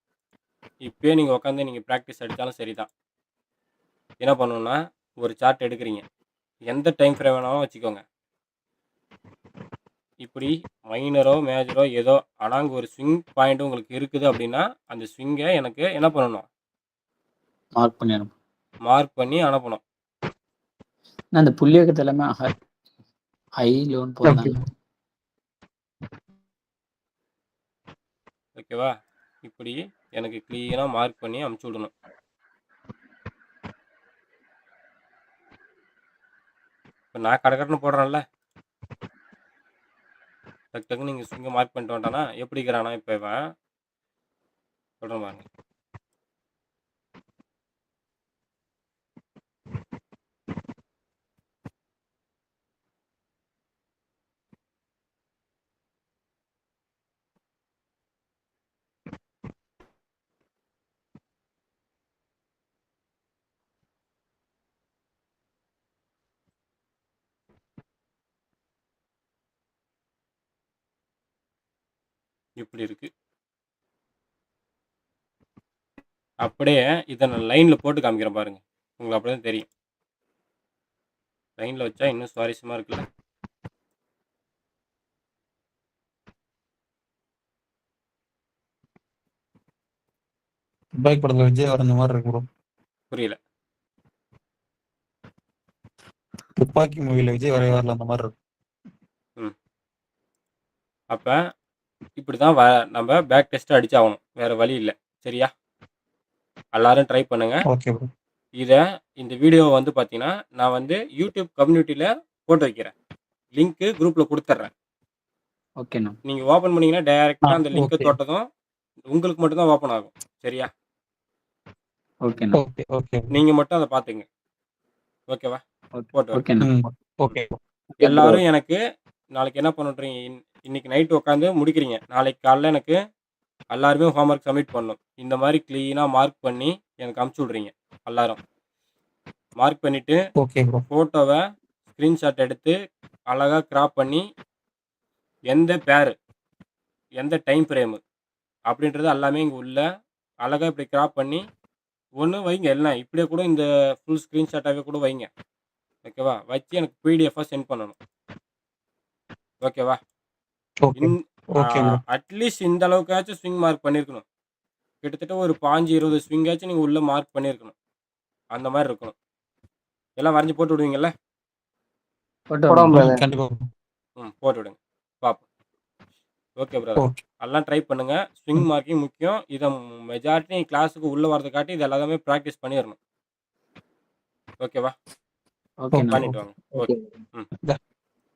இப்பயே நீங்க உட்காந்து நீங்க பிராக்டிஸ் அடிச்சாலும் சரிதான். என்ன பண்ணணும்னா, ஒரு சார்ட் எடுக்குறீங்க. எந்த டைம் ஃப்ரேம் வேணாலும் வச்சுக்கோங்க. இப்படி மைனரோ, மேஜரோ ஏதோ ஆனா அங்க ஒரு ஸ்விங் பாயிண்ட் உங்களுக்கு இருக்குது அப்படின்னா, அந்த ஸ்விங்க எனக்கு என்ன பண்ணணும்? மார்க் பண்ணி அனுப்பு. மார்க் பண்ணி அனுப்பணும். நான் அந்த புள்ளி வைக்கிறது எல்லாமே ஹை லோன் ஓகே போடுறாங்க. ஓகேவா? இப்படி எனக்கு கிளீனா மார்க் பண்ணி அனுப்பிச்சு விடணும். இப்ப நான் கடகடன்னு போடுறேன்ல. டக்கு டக்குன்னு நீங்க ஸ்விங்க மார்க் பண்ணிட்டு வந்துட்டானா, எப்படி இருக்கிறானா இப்ப இவன்? சொல்றேன் பாருங்க. இப்படி இருக்கு. அப்படியே இத நான் லைன்ல போட்டு காமிக்கிறேன் பாருங்க. உங்களுக்கு அப்படிதான் தெரியும். லைன்ல வச்சா இன்னும் சுவாரஸ்யமா இருக்குல்ல. துப்பாக்கி படத்துல விஜய் வரைஞ்ச மாதிரி இருக்கு ப்ரோ. புரியல. துப்பாக்கி மூவில விஜய் வரைவார்ல அந்த மாதிரி இருக்கு. ம். அப்ப இப்படிதான் நம்ம பேக் டெஸ்ட் அடிச்சாகணும். வேற வழி இல்ல. சரியா? எல்லாரும் ட்ரை பண்ணுங்க. Okay bro. இந்த வீடியோ வந்து பார்த்தீங்கன்னா, நான் வந்து யூடியூப் கம்யூனிட்டில போட்டு வைக்கிறேன். லிங்க் குரூப்ல குடுத்துர்றேன். ஓகேண்ணா. நீங்க ஓப்பன் பண்ணீங்கன்னா, டைரக்ட்டா அந்த லிங்க ஓகே தொட்டதும் உங்களுக்கு மட்டும் தான் ஓப்பன் ஆகும். சரியா? ஓகேண்ணா. ஓகே ஓகே நீங்க மட்டும் அத பார்த்துங்க. ஓகேவா? போட்டு வரேன். ஓகேண்ணா. ம் ஓகே எல்லாரும் எனக்கு நாளைக்கு என்ன பண்ணுறீங்க? இன்னைக்கு நைட் உட்காந்து முடிக்கிறீங்க. நாளைக்கு காலைல எனக்கு எல்லாருமே ஹோம்வொர்க் சப்மிட் பண்ணணும். இந்த மாரி கிளீனா மார்க் பண்ணி எனக்கு அனுப்பிச்சு விட்றீங்க. எல்லாரும். மார்க் பண்ணிட்டு ஓகே ப்ரோ. ஃபோட்டோவ ஸ்கிரீன்ஷாட் எடுத்து அழகா கிராப் பண்ணி எந்த பேர், எந்த டைம் ஃப்ரேம் அப்படின்றது எல்லாமே இங்க உள்ள அழகா இப்படி கிராப் பண்ணி ஒண்ணு வைங்க. இல்ல இப்படியே கூட இந்த ஃபுல் ஸ்கிரீன்ஷாட்டாவே கூட வைங்க. ஓகேவா? வச்சு எனக்கு பிடிஎஃபா சென்ட் பண்ணணும். ஓகேவா? ஓகே இன் ஓகே ப்ரோ. அட்லீஸ்ட் இந்த அளவுக்காச்சும் ஸ்விங் மார்க் பண்ணியிருக்கணும். கிட்டத்தட்ட ஒரு 15, 20 ஸ்விங்காச்சும் நீங்க உள்ள மார்க் பண்ணியிருக்கணும். அந்த மாரி இருக்கணும். எல்லாம் வரைஞ்சு போட்டு விடுவீங்கல்ல? கண்டிப்பா. போட்டு விடுங்க. பார்ப்போம். Okay brother. ஓகே எல்லாம் ட்ரை பண்ணுங்க. ஸ்விங் மார்க்கிங் முக்கியம். இத மெஜாரிட்டி கிளாஸுக்கு உள்ள வரதுக்காட்டி இது எல்லாமே பிராக்டிஸ் பண்ணிறணும். ஓகேவா? ஓகேண்ணா. பண்ணிட்டு வாங்க. ஓகே. ம்.